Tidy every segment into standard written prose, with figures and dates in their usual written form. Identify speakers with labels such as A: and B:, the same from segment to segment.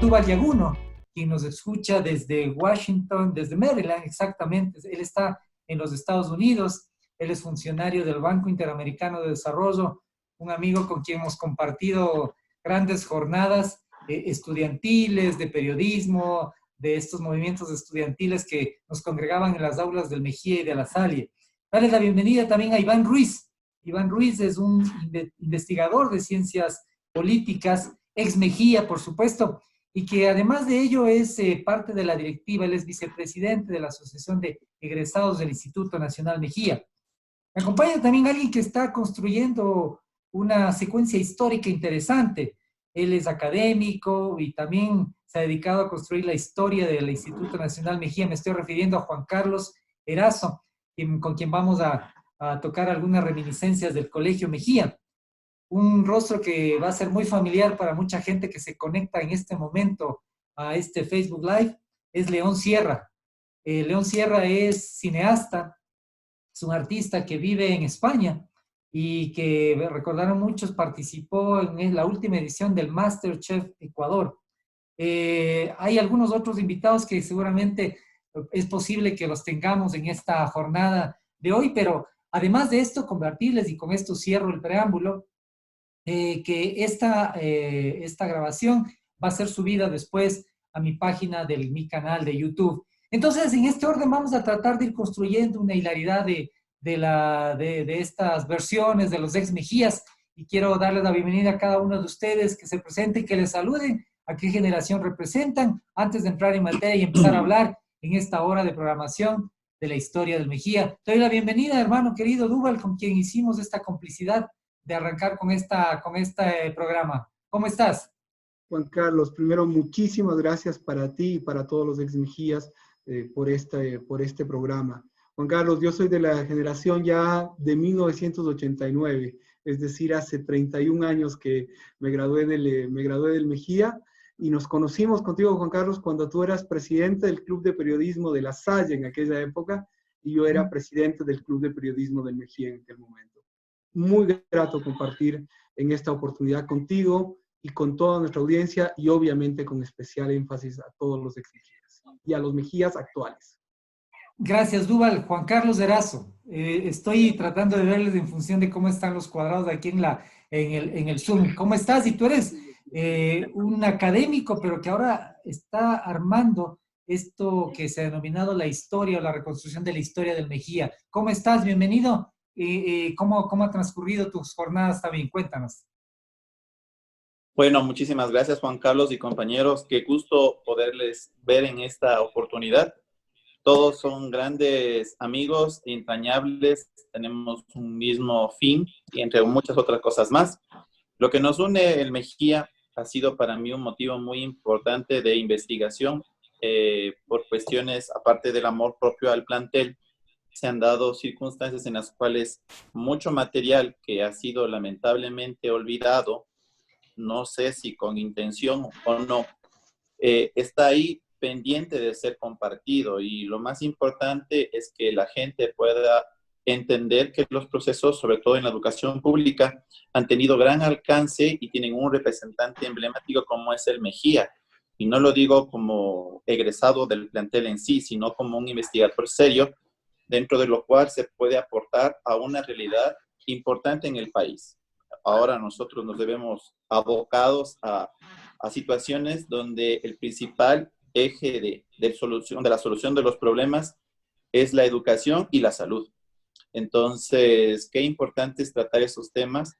A: Duval Yaguno, quien nos escucha desde Washington, desde Maryland exactamente. Él está en los Estados Unidos, él es funcionario del Banco Interamericano de Desarrollo, un amigo con quien hemos compartido grandes jornadas estudiantiles, de periodismo, de estos movimientos estudiantiles que nos congregaban en las aulas del Mejía y de La Salle. Dale la bienvenida también a Iván Ruiz. Iván Ruiz es un investigador de ciencias políticas, ex Mejía, por supuesto, y que además de ello es parte de la directiva, él es vicepresidente de la Asociación de Egresados del Instituto Nacional Mejía. Me acompaña también alguien que está construyendo una secuencia histórica interesante. Él es académico y también se ha dedicado a construir la historia del Instituto Nacional Mejía. Me estoy refiriendo a Juan Carlos Erazo, con quien vamos a tocar algunas reminiscencias del Colegio Mejía. Un rostro que va a ser muy familiar para mucha gente que se conecta en este momento a este Facebook Live es León Sierra. León Sierra es cineasta, es un artista que vive en España y que, recordaron muchos, participó en la última edición del MasterChef Ecuador. Hay algunos otros invitados que seguramente es posible que los tengamos en esta jornada de hoy, pero además de esto, compartirles, y con esto cierro el preámbulo, que esta grabación va a ser subida después a mi página de mi canal de YouTube. Entonces, en este orden vamos a tratar de ir construyendo una hilaridad de estas versiones de los ex Mejías, y quiero darles la bienvenida a cada uno de ustedes, que se presenten, que les saluden, a qué generación representan, antes de entrar en materia y empezar a hablar en esta hora de programación de la historia del Mejía. Te doy la bienvenida, hermano querido Duval, con quien hicimos esta complicidad de arrancar con este programa. ¿Cómo estás?
B: Juan Carlos, primero muchísimas gracias para ti y para todos los ex Mejías por este programa. Juan Carlos, yo soy de la generación ya de 1989, es decir, hace 31 años que me gradué del Mejía, y nos conocimos contigo, Juan Carlos, cuando tú eras presidente del Club de Periodismo de La Salle en aquella época, y yo era presidente del Club de Periodismo del Mejía en aquel momento. Muy grato compartir en esta oportunidad contigo y con toda nuestra audiencia, y obviamente con especial énfasis a todos los ex Mejías y a los Mejías actuales.
A: Gracias, Duval. Juan Carlos Erazo. Estoy tratando de verles en función de cómo están los cuadrados aquí en el Zoom. ¿Cómo estás? Y tú eres un académico, pero que ahora está armando esto que se ha denominado la historia o la reconstrucción de la historia del Mejía. ¿Cómo estás? Bienvenido. ¿Cómo ha transcurrido tus jornadas también? Cuéntanos.
C: Bueno, muchísimas gracias, Juan Carlos y compañeros. Qué gusto poderles ver en esta oportunidad. Todos son grandes amigos, entrañables, tenemos un mismo fin y entre muchas otras cosas más. Lo que nos une el Mejía ha sido para mí un motivo muy importante de investigación por cuestiones, aparte del amor propio al plantel. Se han dado circunstancias en las cuales mucho material que ha sido lamentablemente olvidado, no sé si con intención o no, está ahí pendiente de ser compartido, y lo más importante es que la gente pueda entender que los procesos, sobre todo en la educación pública, han tenido gran alcance y tienen un representante emblemático como es el Mejía. Y no lo digo como egresado del plantel en sí, sino como un investigador serio, dentro de lo cual se puede aportar a una realidad importante en el país. Ahora nosotros nos vemos abocados a situaciones donde el principal eje de la solución de los problemas es la educación y la salud. Entonces, qué importante es tratar esos temas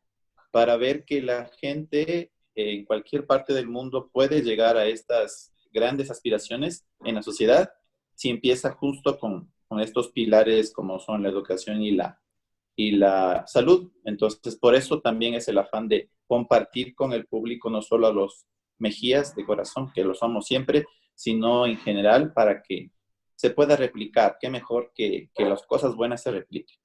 C: para ver que la gente en cualquier parte del mundo puede llegar a estas grandes aspiraciones en la sociedad si empieza justo con estos pilares como son la educación y la salud. Entonces, por eso también es el afán de compartir con el público, no solo a los Mejías de corazón, que lo somos siempre, sino en general para que se pueda replicar. Qué mejor que las cosas buenas se repliquen.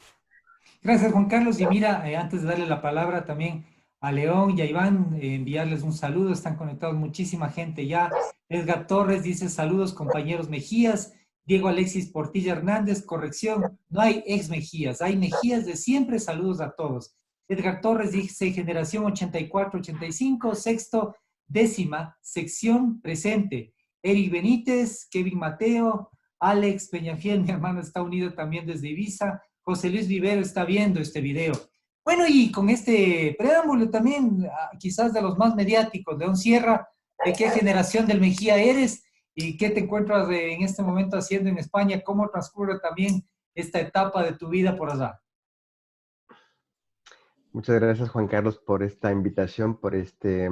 A: Gracias, Juan Carlos. Y mira, antes de darle la palabra también a León y a Iván, enviarles un saludo. Están conectados muchísima gente ya. Edgar Torres dice: saludos, compañeros Mejías. Diego Alexis Portilla Hernández, corrección, no hay ex Mejías, hay Mejías de siempre. Saludos a todos. Edgar Torres dice: generación 84-85, sexto 10ª sección presente. Eric Benítez, Kevin Mateo, Alex Peñafiel, mi hermano está unido también desde Ibiza, José Luis Vivero está viendo este video. Bueno, y con este preámbulo también, quizás de los más mediáticos, León Sierra, ¿de qué generación del Mejía eres? ¿Y qué te encuentras en este momento haciendo en España? ¿Cómo transcurre también esta etapa de tu vida por allá?
D: Muchas gracias, Juan Carlos, por esta invitación, por este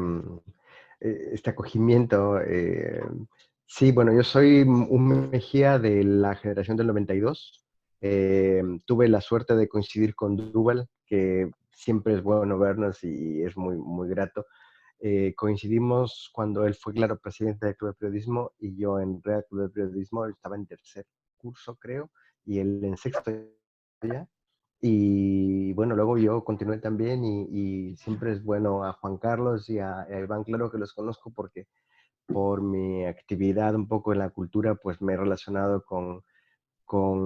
D: acogimiento. Sí, bueno, yo soy un Mejía de la generación del 92. Tuve la suerte de coincidir con Dúbal, que siempre es bueno vernos y es muy, muy grato. Coincidimos cuando él fue, claro, presidente del Club de Periodismo y yo en Real Club de Periodismo. Él estaba en tercer curso, creo, y él en sexto ya. Y bueno, luego yo continué también y siempre es bueno a Juan Carlos y a Iván, claro que los conozco porque por mi actividad un poco en la cultura, pues me he relacionado con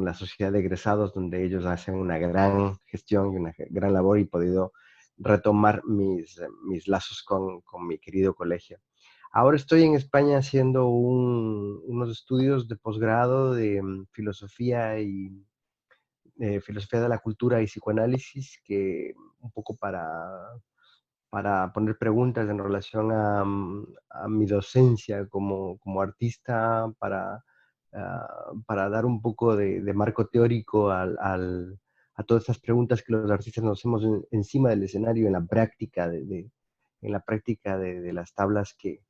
D: la sociedad de egresados, donde ellos hacen una gran gestión y una gran labor y he podido retomar mis lazos con mi querido colegio. Ahora estoy en España haciendo unos estudios de posgrado de filosofía y filosofía de la cultura y psicoanálisis, que un poco para poner preguntas en relación a mi docencia como artista, para dar un poco de marco teórico a todas estas preguntas que los artistas nos hacemos encima del escenario, en la práctica de las tablas que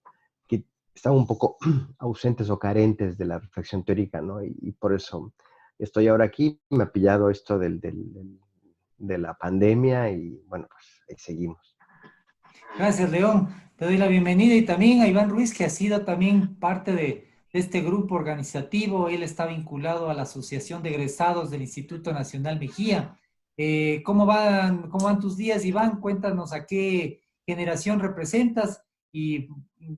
D: están un poco ausentes o carentes de la reflexión teórica, ¿no? Y por eso estoy ahora aquí, me ha pillado esto de la pandemia y bueno, pues ahí seguimos.
A: Gracias, León. Te doy la bienvenida y también a Iván Ruiz, que ha sido también parte de este grupo organizativo. Él está vinculado a la Asociación de Egresados del Instituto Nacional Mejía. ¿Cómo van tus días, Iván? Cuéntanos a qué generación representas y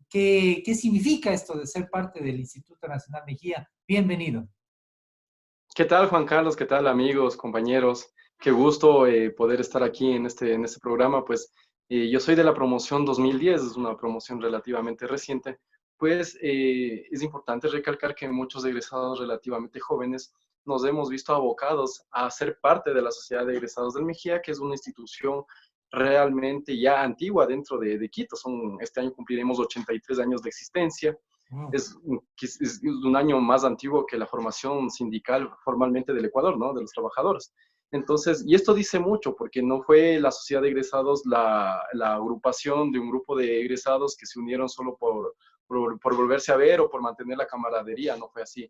A: qué significa esto de ser parte del Instituto Nacional Mejía. Bienvenido.
E: ¿Qué tal, Juan Carlos? ¿Qué tal, amigos, compañeros? Qué gusto poder estar aquí en este programa. Pues yo soy de la promoción 2010, es una promoción relativamente reciente. Pues es importante recalcar que muchos egresados relativamente jóvenes nos hemos visto abocados a ser parte de la Sociedad de Egresados del Mejía, que es una institución realmente ya antigua dentro de Quito. Este año cumpliremos 83 años de existencia. Es un año más antiguo que la formación sindical formalmente del Ecuador, ¿no? De los trabajadores. Entonces, y esto dice mucho, porque no fue la sociedad de egresados la agrupación de un grupo de egresados que se unieron solo por volverse a ver o por mantener la camaradería, no fue así.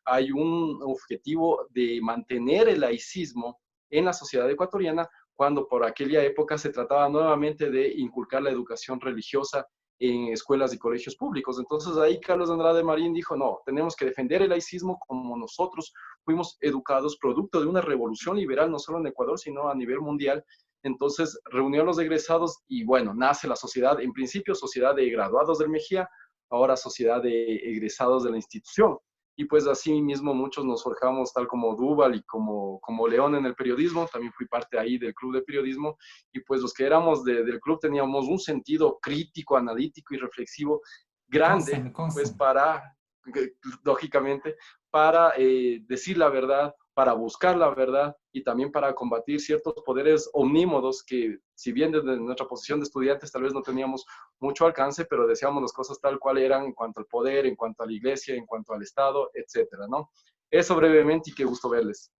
E: Hay un objetivo de mantener el laicismo en la sociedad ecuatoriana, cuando por aquella época se trataba nuevamente de inculcar la educación religiosa en escuelas y colegios públicos. Entonces ahí Carlos Andrade Marín dijo, no, tenemos que defender el laicismo como nosotros fuimos educados producto de una revolución liberal, no solo en Ecuador, sino a nivel mundial. Entonces reunió a los egresados y bueno, nace la sociedad, en principio Sociedad de Graduados del Mejía, ahora Sociedad de Egresados de la institución. Y pues así mismo muchos nos forjamos, tal como Dúbal y como León en el periodismo. También fui parte ahí del club de periodismo, y pues los que éramos del club teníamos un sentido crítico, analítico y reflexivo grande, pues para, lógicamente, para decir la verdad, para buscar la verdad y también para combatir ciertos poderes omnímodos que, si bien desde nuestra posición de estudiantes tal vez no teníamos mucho alcance, pero decíamos las cosas tal cual eran en cuanto al poder, en cuanto a la iglesia, en cuanto al Estado, etcétera, ¿no? Eso brevemente y qué gusto verles.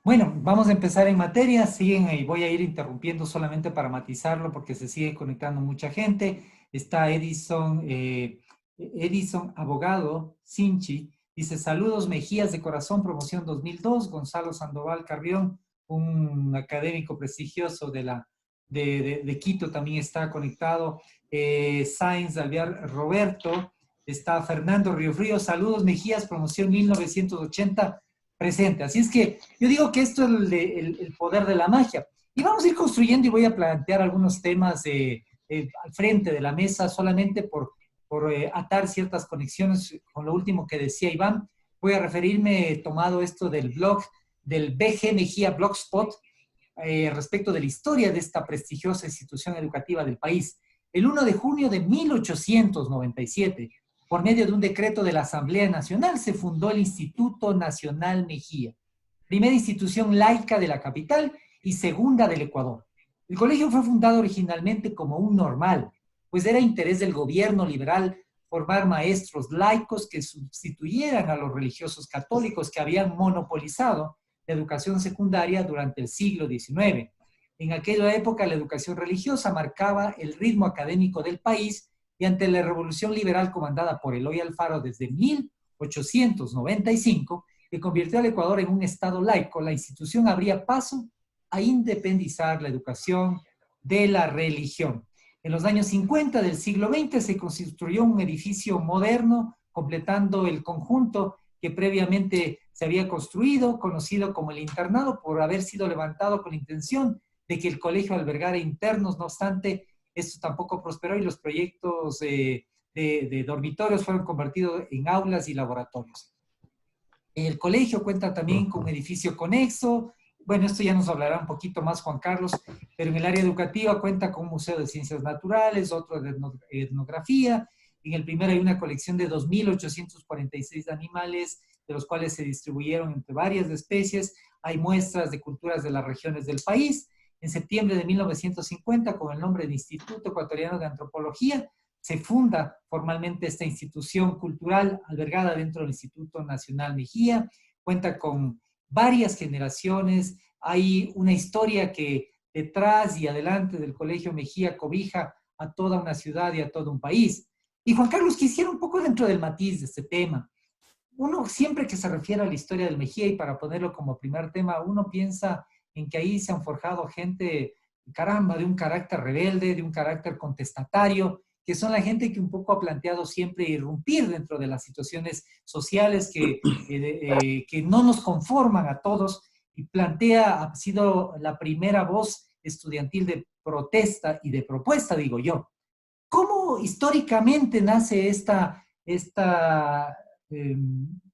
A: Bueno, vamos a empezar en materia. Siguen y voy a ir interrumpiendo solamente para matizarlo porque se sigue conectando mucha gente. Está Edison Abogado Sinchi. Dice, saludos Mejías de Corazón, promoción 2002. Gonzalo Sandoval Carrión, un académico prestigioso de Quito, también está conectado. Sáenz Alvear Roberto. Está Fernando Riofrío. Saludos Mejías, promoción 1980. Presente. Así es que yo digo que esto es el poder de la magia. Y vamos a ir construyendo y voy a plantear algunos temas al frente de la mesa solamente por atar ciertas conexiones con lo último que decía Iván. Voy a referirme, tomado esto del blog del BG Mejía Blogspot, respecto de la historia de esta prestigiosa institución educativa del país. El 1 de junio de 1897, por medio de un decreto de la Asamblea Nacional, se fundó el Instituto Nacional Mejía, primera institución laica de la capital y segunda del Ecuador. El colegio fue fundado originalmente como un normal, pues era interés del gobierno liberal formar maestros laicos que sustituyeran a los religiosos católicos que habían monopolizado la educación secundaria durante el siglo XIX. En aquella época la educación religiosa marcaba el ritmo académico del país y ante la revolución liberal comandada por Eloy Alfaro desde 1895, que convirtió al Ecuador en un estado laico, la institución abría paso a independizar la educación de la religión. En los años 50 del siglo XX se construyó un edificio moderno, completando el conjunto que previamente se había construido, conocido como el internado, por haber sido levantado con la intención de que el colegio albergara internos. No obstante, esto tampoco prosperó y los proyectos de dormitorios fueron convertidos en aulas y laboratorios. El colegio cuenta también con un edificio conexo. Bueno, esto ya nos hablará un poquito más Juan Carlos, pero en el área educativa cuenta con un museo de ciencias naturales, otro de etnografía. En el primero hay una colección de 2.846 animales, de los cuales se distribuyeron entre varias especies. Hay muestras de culturas de las regiones del país. En septiembre de 1950, con el nombre de Instituto Ecuatoriano de Antropología, se funda formalmente esta institución cultural albergada dentro del Instituto Nacional Mejía. Cuenta con varias generaciones. Hay una historia que detrás y adelante del Colegio Mejía cobija a toda una ciudad y a todo un país. Y Juan Carlos, quisiera un poco dentro del matiz de este tema. Uno siempre que se refiere a la historia del Mejía, y para ponerlo como primer tema, uno piensa en que ahí se han forjado gente, caramba, de un carácter rebelde, de un carácter contestatario, que son la gente que un poco ha planteado siempre irrumpir dentro de las situaciones sociales que no nos conforman a todos, y plantea, ha sido la primera voz estudiantil de protesta y de propuesta, digo yo. ¿Cómo históricamente nace esta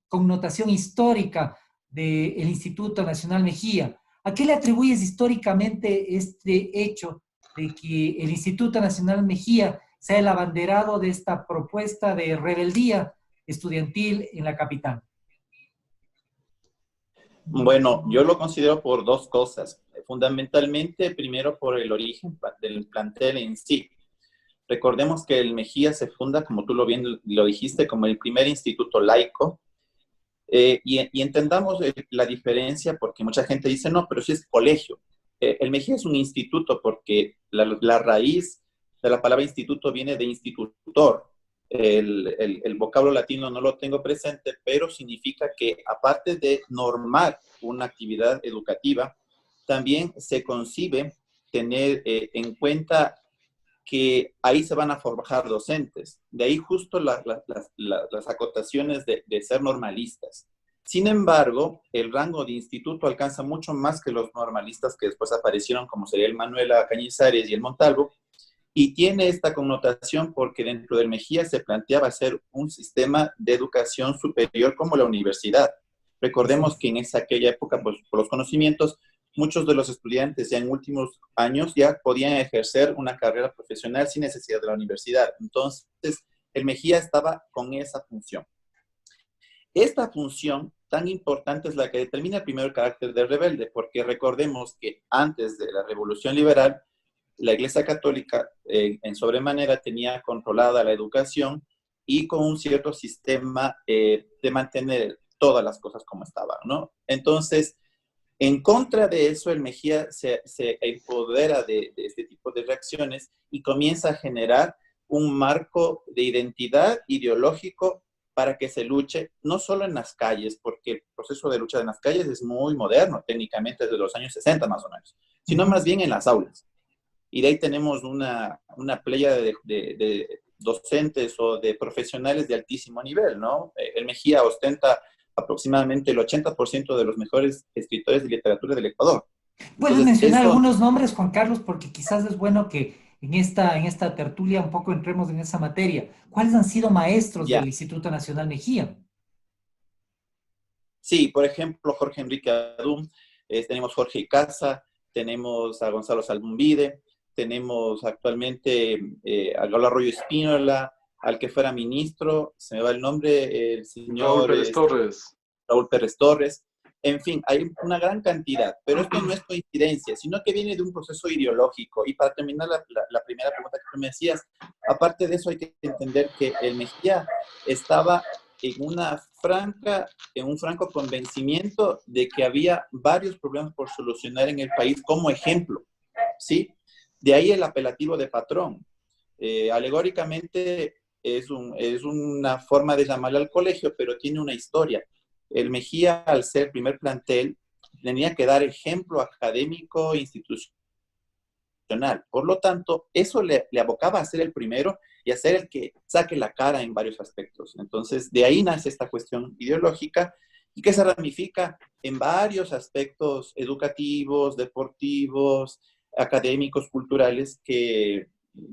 A: connotación histórica del Instituto Nacional Mejía? ¿A qué le atribuyes históricamente este hecho de que el Instituto Nacional Mejía sea el abanderado de esta propuesta de rebeldía estudiantil en la capital?
C: Bueno, yo lo considero por dos cosas. Fundamentalmente, primero por el origen del plantel en sí. Recordemos que el Mejía se funda, como tú bien lo dijiste, como el primer instituto laico. Y entendamos la diferencia, porque mucha gente dice, no, pero sí es colegio. El Mejía es un instituto porque la raíz de la palabra instituto viene de institutor. El vocablo latino no lo tengo presente, pero significa que aparte de normar una actividad educativa, también se concibe tener en cuenta que ahí se van a forjar docentes. De ahí justo las acotaciones de ser normalistas. Sin embargo, el rango de instituto alcanza mucho más que los normalistas que después aparecieron, como sería el Manuela Cañizares y el Montalvo, y tiene esta connotación porque dentro del Mejía se planteaba hacer un sistema de educación superior como la universidad. Recordemos que en aquella época, pues, por los conocimientos, muchos de los estudiantes ya en últimos años ya podían ejercer una carrera profesional sin necesidad de la universidad. Entonces, el Mejía estaba con esa función. Esta función tan importante es la que determina primero el carácter de rebelde, porque recordemos que antes de la Revolución Liberal, la Iglesia Católica en sobremanera tenía controlada la educación y con un cierto sistema de mantener todas las cosas como estaban, ¿no? Entonces, en contra de eso, el Mejía se empodera de este tipo de reacciones y comienza a generar un marco de identidad ideológico para que se luche, no solo en las calles, porque el proceso de lucha en las calles es muy moderno, técnicamente desde los años 60 más o menos, sino más bien en las aulas. Y de ahí tenemos una playa de docentes o de profesionales de altísimo nivel, ¿no? El Mejía ostenta aproximadamente el 80% de los mejores escritores de literatura del Ecuador.
A: ¿Puedes
C: Entonces,
A: mencionar
C: eso,
A: algunos nombres, Juan Carlos? Porque quizás es bueno que en esta tertulia un poco entremos en esa materia. ¿Cuáles han sido maestros del
C: ya.
A: Instituto Nacional Mejía?
C: Sí, por ejemplo, Jorge Enrique Adum, tenemos Jorge Icaza, tenemos a Gonzalo Salbumbide, tenemos actualmente a Galo Arroyo Espínola, al que fuera ministro, se me va el nombre, el
E: Raúl
C: señor
E: Pérez Torres.
C: Raúl Pérez Torres. En fin, hay una gran cantidad, pero esto no es coincidencia, sino que viene de un proceso ideológico. Y para terminar la primera pregunta que tú me decías, aparte de eso hay que entender que el Mejía estaba en un franco convencimiento de que había varios problemas por solucionar en el país como ejemplo, ¿sí? De ahí el apelativo de patrón. Alegóricamente es una forma de llamarle al colegio, pero tiene una historia. El Mejía, al ser primer plantel, tenía que dar ejemplo académico, institucional. Por lo tanto, eso le abocaba a ser el primero y a ser el que saque la cara en varios aspectos. Entonces, de ahí nace esta cuestión ideológica y que se ramifica en varios aspectos educativos, deportivos, académicos, culturales, que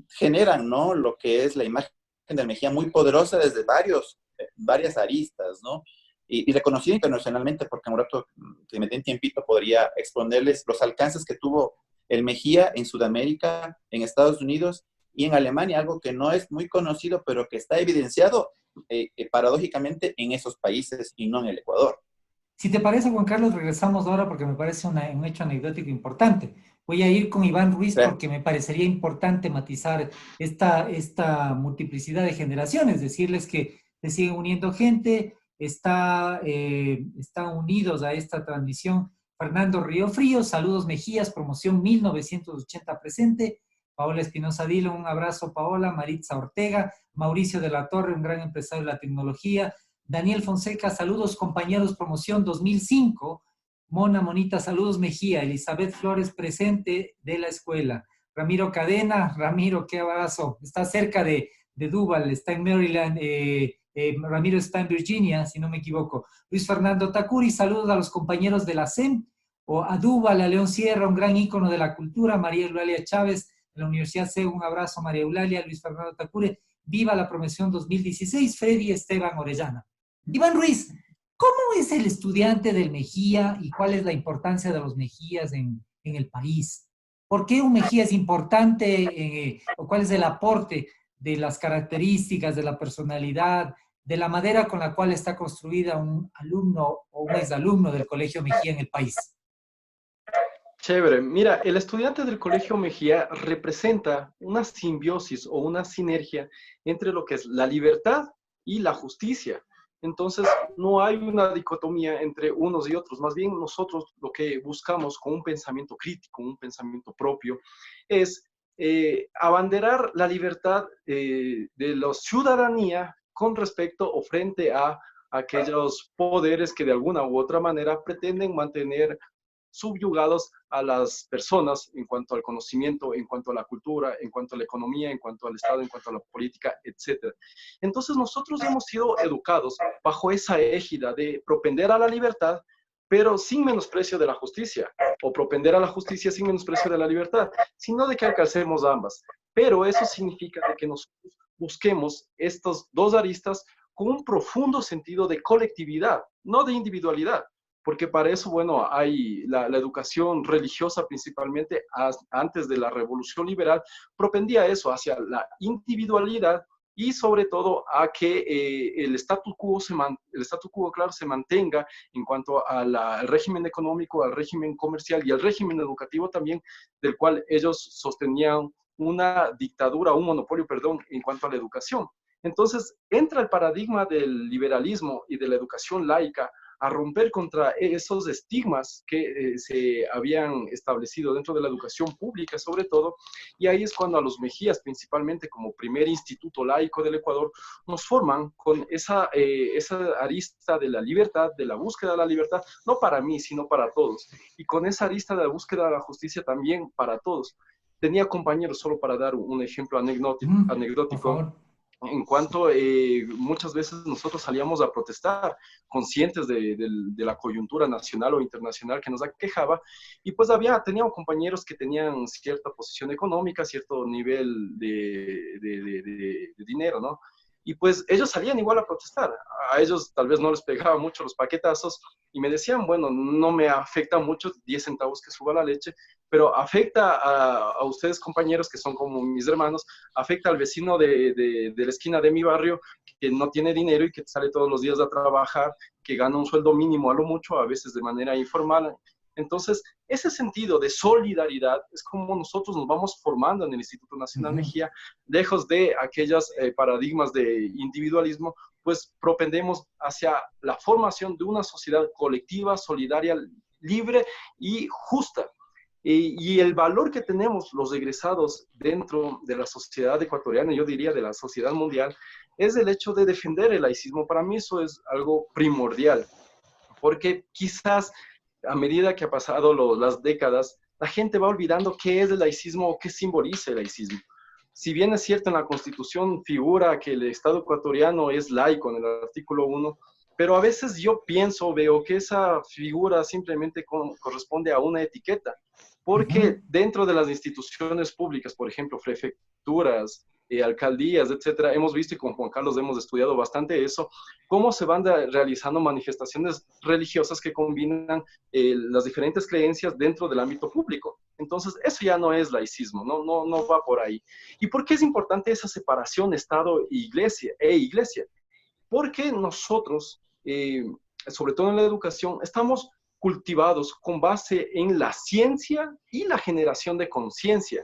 C: generan, ¿no?, lo que es la imagen del Mejía muy poderosa desde varias aristas, ¿no? Y reconocida internacionalmente, porque en un rato que me den tiempito podría exponerles los alcances que tuvo el Mejía en Sudamérica, en Estados Unidos y en Alemania, algo que no es muy conocido, pero que está evidenciado paradójicamente en esos países y no en el Ecuador.
A: Si te parece, Juan Carlos, regresamos ahora porque me parece un hecho anecdótico importante. Voy a ir con Iván Ruiz porque me parecería importante matizar esta multiplicidad de generaciones, decirles que se siguen uniendo gente, están unidos a esta transmisión. Fernando Río Frío, saludos Mejías, promoción 1980 presente. Paola Espinosa Dilo, un abrazo Paola. Maritza Ortega, Mauricio de la Torre, un gran empresario de la tecnología. Daniel Fonseca, saludos compañeros, promoción 2005. Mona Monita, saludos Mejía. Elizabeth Flores, presente de la escuela. Ramiro Cadena, Ramiro, qué abrazo. Está cerca de Duval, está en Maryland. Ramiro está en Virginia, si no me equivoco. Luis Fernando Tacuri, saludos a los compañeros de la SEM, o a Duval, a León Sierra, un gran ícono de la cultura. María Eulalia Chávez, de la Universidad CEU, un abrazo María Eulalia. Luis Fernando Tacuri, viva la promoción 2016. Freddy Esteban Orellana. Iván Ruiz, ¿cómo es el estudiante del Mejía y cuál es la importancia de los Mejías en el país? ¿Por qué un Mejía es importante o cuál es el aporte de las características, de la personalidad, de la manera con la cual está construida un alumno o un exalumno del Colegio Mejía en el país?
E: Chévere. Mira, el estudiante del Colegio Mejía representa una simbiosis o una sinergia entre lo que es la libertad y la justicia. Entonces, no hay una dicotomía entre unos y otros. Más bien, nosotros lo que buscamos con un pensamiento crítico, un pensamiento propio, es abanderar la libertad de la ciudadanía con respecto o frente a aquellos poderes que de alguna u otra manera pretenden mantener subyugados a las personas en cuanto al conocimiento, en cuanto a la cultura, en cuanto a la economía, en cuanto al Estado, en cuanto a la política, etc. Entonces nosotros hemos sido educados bajo esa égida de propender a la libertad, pero sin menosprecio de la justicia, o propender a la justicia sin menosprecio de la libertad, sino de que alcancemos ambas. Pero eso significa de que nosotros busquemos estos dos aristas con un profundo sentido de colectividad, no de individualidad. Porque para eso, bueno, hay la educación religiosa principalmente, antes de la Revolución Liberal, propendía eso, hacia la individualidad y sobre todo a que el statu quo, claro, se mantenga en cuanto al régimen económico, al régimen comercial y al régimen educativo también, del cual ellos sostenían una dictadura, un monopolio, perdón, en cuanto a la educación. Entonces, entra el paradigma del liberalismo y de la educación laica a romper contra esos estigmas que se habían establecido dentro de la educación pública, sobre todo, y ahí es cuando a los Mejías, principalmente como primer instituto laico del Ecuador, nos forman con esa arista de la libertad, de la búsqueda de la libertad, no para mí, sino para todos, y con esa arista de la búsqueda de la justicia también para todos. Tenía compañeros, solo para dar un ejemplo anecdótico, en cuanto muchas veces nosotros salíamos a protestar, conscientes de la coyuntura nacional o internacional que nos aquejaba, y pues teníamos compañeros que tenían cierta posición económica, cierto nivel de dinero, ¿no? Y pues ellos salían igual a protestar. A ellos tal vez no les pegaba mucho los paquetazos y me decían, bueno, no me afecta mucho 10 centavos que suba la leche, pero afecta a ustedes, compañeros, que son como mis hermanos, afecta al vecino de la esquina de mi barrio que no tiene dinero y que sale todos los días a trabajar, que gana un sueldo mínimo a lo mucho, a veces de manera informal. Entonces, ese sentido de solidaridad es como nosotros nos vamos formando en el Instituto Nacional Mejía, lejos de aquellos paradigmas de individualismo, pues propendemos hacia la formación de una sociedad colectiva, solidaria, libre y justa. Y el valor que tenemos los egresados dentro de la sociedad ecuatoriana, yo diría de la sociedad mundial, es el hecho de defender el laicismo. Para mí eso es algo primordial, porque quizás a medida que ha pasado las décadas, la gente va olvidando qué es el laicismo o qué simboliza el laicismo. Si bien es cierto en la Constitución figura que el Estado ecuatoriano es laico en el artículo 1, pero a veces yo pienso, veo que esa figura simplemente corresponde a una etiqueta, porque dentro de las instituciones públicas, por ejemplo, prefecturas, alcaldías, etcétera, hemos visto y con Juan Carlos hemos estudiado bastante eso, cómo se van realizando manifestaciones religiosas que combinan las diferentes creencias dentro del ámbito público. Entonces, eso ya no es laicismo, no va por ahí. ¿Y por qué es importante esa separación Estado e iglesia? Porque nosotros, sobre todo en la educación, estamos cultivados con base en la ciencia y la generación de conciencia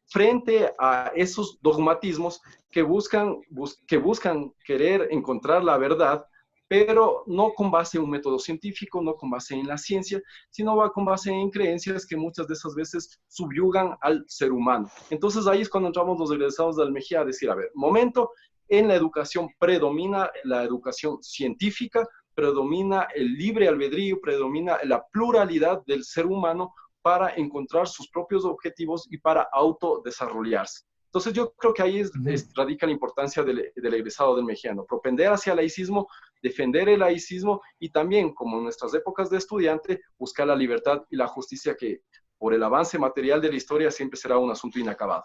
E: frente a esos dogmatismos que buscan querer encontrar la verdad, pero no con base en un método científico, no con base en la ciencia, sino va con base en creencias que muchas de esas veces subyugan al ser humano. Entonces ahí es cuando entramos los egresados del Mejía a decir, a ver, momento, en la educación predomina la educación científica, predomina el libre albedrío, predomina la pluralidad del ser humano para encontrar sus propios objetivos y para autodesarrollarse. Entonces yo creo que ahí radica la importancia del egresado del mejiano, propender hacia el laicismo, defender el laicismo y también, como en nuestras épocas de estudiante, buscar la libertad y la justicia que por el avance material de la historia siempre será un asunto inacabado.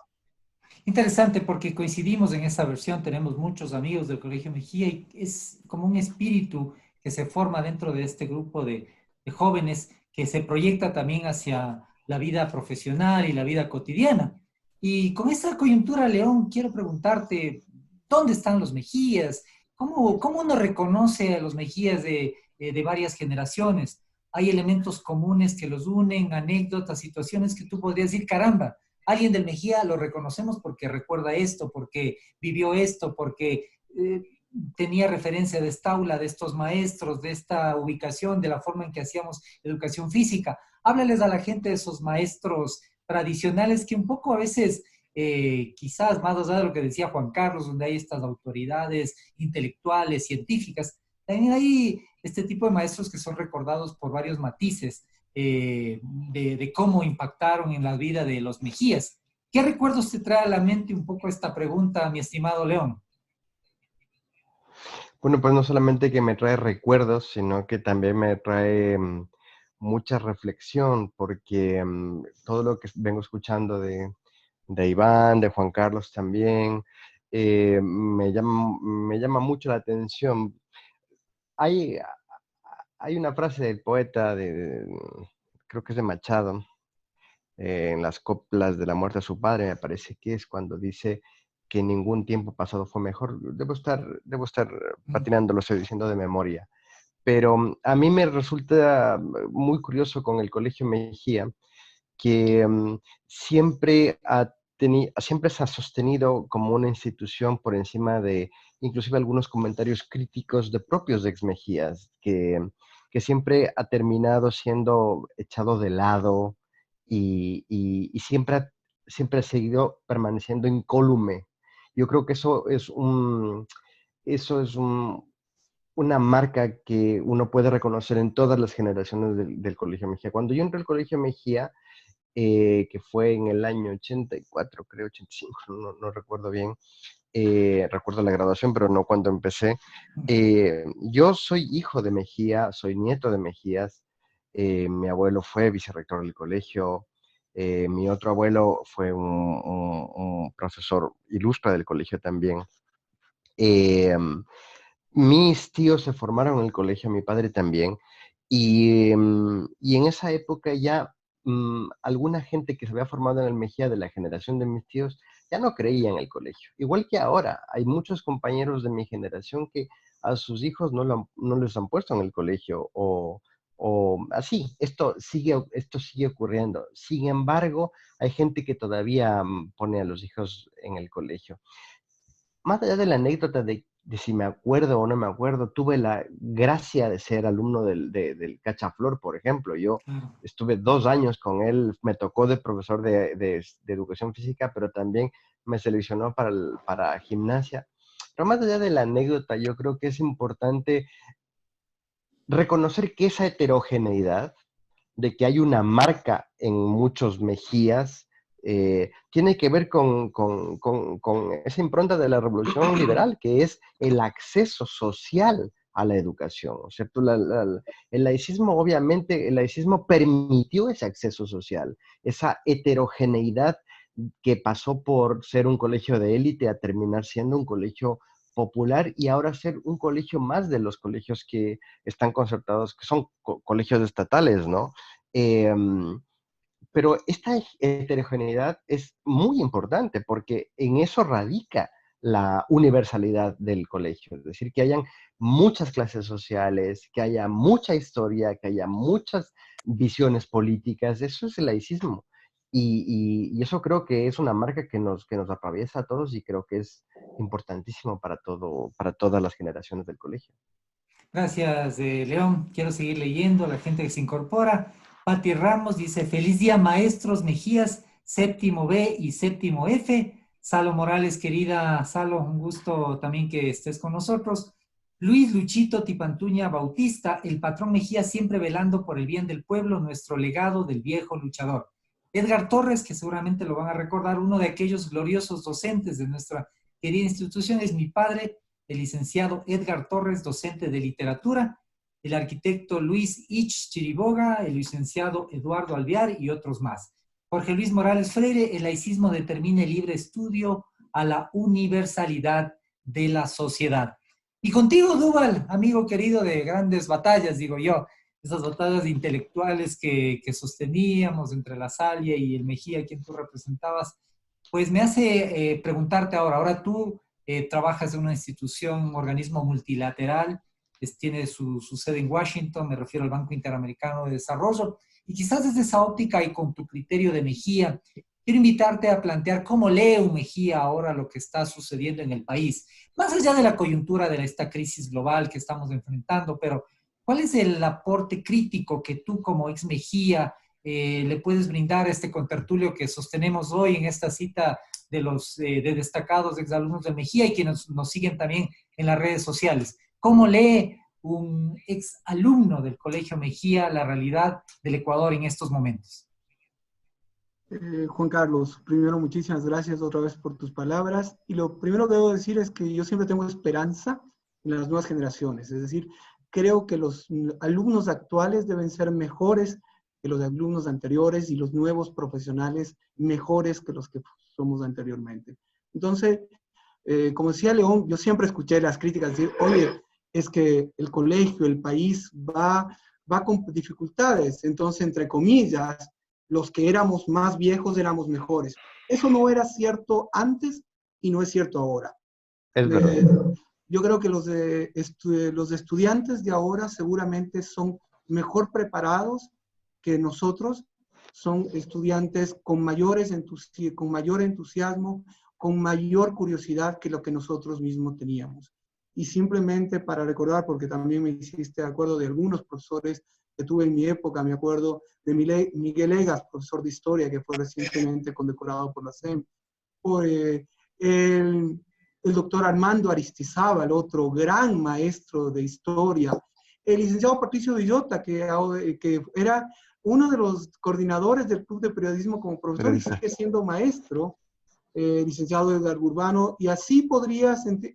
A: Interesante porque coincidimos en esa versión, tenemos muchos amigos del Colegio Mejía y es como un espíritu que se forma dentro de este grupo de jóvenes que se proyecta también hacia la vida profesional y la vida cotidiana. Y con esta coyuntura, León, quiero preguntarte, ¿dónde están los Mejías? ¿Cómo uno reconoce a los Mejías de varias generaciones? Hay elementos comunes que los unen, anécdotas, situaciones que tú podrías decir, caramba, alguien del Mejía lo reconocemos porque recuerda esto, porque vivió esto, porque tenía referencia de esta aula, de estos maestros, de esta ubicación, de la forma en que hacíamos educación física. Háblales a la gente de esos maestros tradicionales que un poco a veces, quizás más allá de lo que decía Juan Carlos, donde hay estas autoridades intelectuales, científicas, también hay este tipo de maestros que son recordados por varios matices de cómo impactaron en la vida de los Mejías. ¿Qué recuerdos te trae a la mente un poco esta pregunta, mi estimado León?
D: Bueno, pues no solamente que me trae recuerdos, sino que también me trae mucha reflexión, porque todo lo que vengo escuchando de Iván, de Juan Carlos también, me llama mucho la atención. Hay, hay una frase del poeta, creo que es de Machado, en las coplas de la muerte de su padre, me parece que es cuando dice que ningún tiempo pasado fue mejor. Debo estar patinando, lo estoy diciendo de memoria. Pero a mí me resulta muy curioso con el Colegio Mejía que siempre se ha sostenido como una institución por encima de inclusive algunos comentarios críticos de propios ex Mejías, que siempre ha terminado siendo echado de lado y siempre ha seguido permaneciendo incólume. Yo creo que eso es una marca que uno puede reconocer en todas las generaciones del Colegio Mejía. Cuando yo entré al Colegio Mejía, que fue en el año 84, creo, 85, no recuerdo bien, recuerdo la graduación, pero no cuando empecé. Yo soy hijo de Mejía, soy nieto de Mejías, mi abuelo fue vicerrector del colegio, mi otro abuelo fue un profesor ilustre del colegio también. Mis tíos se formaron en el colegio, mi padre también, y en esa época ya alguna gente que se había formado en el Mejía de la generación de mis tíos ya no creía en el colegio. Igual que ahora, hay muchos compañeros de mi generación que a sus hijos no les han puesto en el colegio o así. Esto sigue ocurriendo. Sin embargo, hay gente que todavía pone a los hijos en el colegio. Más allá de la anécdota de si me acuerdo o no me acuerdo, tuve la gracia de ser alumno del Cachaflor, por ejemplo. Yo
A: Claro.
D: estuve 2 años con él, me tocó de profesor de educación física, pero también me seleccionó para gimnasia. Pero más allá de la anécdota, yo creo que es importante reconocer que esa heterogeneidad, de que hay una marca en muchos Mejías, tiene que ver con esa impronta de la revolución liberal, que es el acceso social a la educación, ¿cierto? El laicismo, obviamente, el laicismo permitió ese acceso social, esa heterogeneidad que pasó por ser un colegio de élite a terminar siendo un colegio popular y ahora ser un colegio más de los colegios que están concertados, que son colegios estatales, ¿no? Eh, pero esta heterogeneidad es muy importante porque en eso radica la universalidad del colegio, es decir, que hayan muchas clases sociales, que haya mucha historia, que haya muchas visiones políticas, eso es el laicismo. Y eso creo que es una marca que nos atraviesa a todos y creo que es importantísimo para todas las generaciones del colegio.
A: Gracias, León. Quiero seguir leyendo, la gente que se incorpora. Pati Ramos dice, feliz día, maestros Mejías, séptimo B y séptimo F. Salo Morales, querida Salo, un gusto también que estés con nosotros. Luis Luchito Tipantuña Bautista, el patrón Mejía siempre velando por el bien del pueblo, nuestro legado del viejo luchador. Edgar Torres, que seguramente lo van a recordar, uno de aquellos gloriosos docentes de nuestra querida institución, es mi padre, el licenciado Edgar Torres, docente de literatura, el arquitecto Luis Ich Chiriboga, el licenciado Eduardo Alvear y otros más. Jorge Luis Morales Freire, el laicismo determina el libre estudio a la universalidad de la sociedad. Y contigo, Duval, amigo querido de grandes batallas, digo yo, esas batallas intelectuales que sosteníamos entre la Salle y el Mejía, quien tú representabas, pues me hace preguntarte ahora tú trabajas en una institución, un organismo multilateral, tiene su sede en Washington, me refiero al Banco Interamericano de Desarrollo, y quizás desde esa óptica y con tu criterio de Mejía, quiero invitarte a plantear cómo lee un Mejía ahora lo que está sucediendo en el país, más allá de la coyuntura de esta crisis global que estamos enfrentando, pero ¿cuál es el aporte crítico que tú como ex Mejía le puedes brindar a este contertulio que sostenemos hoy en esta cita de los de destacados exalumnos de Mejía y quienes nos siguen también en las redes sociales? ¿Cómo lee un exalumno del Colegio Mejía la realidad del Ecuador en estos momentos?
B: Juan Carlos, primero muchísimas gracias otra vez por tus palabras. Y lo primero que debo decir es que yo siempre tengo esperanza en las nuevas generaciones. Es decir, creo que los alumnos actuales deben ser mejores que los alumnos anteriores y los nuevos profesionales mejores que los que somos anteriormente. Entonces, como decía León, yo siempre escuché las críticas decir, oye, es que el colegio, el país va con dificultades. Entonces, entre comillas, los que éramos más viejos éramos mejores. Eso no era cierto antes y no es cierto ahora.
D: Es verdad.
B: Yo creo que los estudiantes de ahora seguramente son mejor preparados que nosotros, son estudiantes con mayor entusiasmo, con mayor curiosidad que lo que nosotros mismos teníamos. Y simplemente para recordar, porque también me hiciste de acuerdo de algunos profesores que tuve en mi época, me acuerdo de Miguel Egas, profesor de historia, que fue recientemente condecorado por la SEM, por el doctor Armando Aristizábal, otro gran maestro de historia, el licenciado Patricio Villota, que era uno de los coordinadores del Club de Periodismo como profesor y sigue siendo maestro, licenciado Edgar Urbano, y así podría sentir,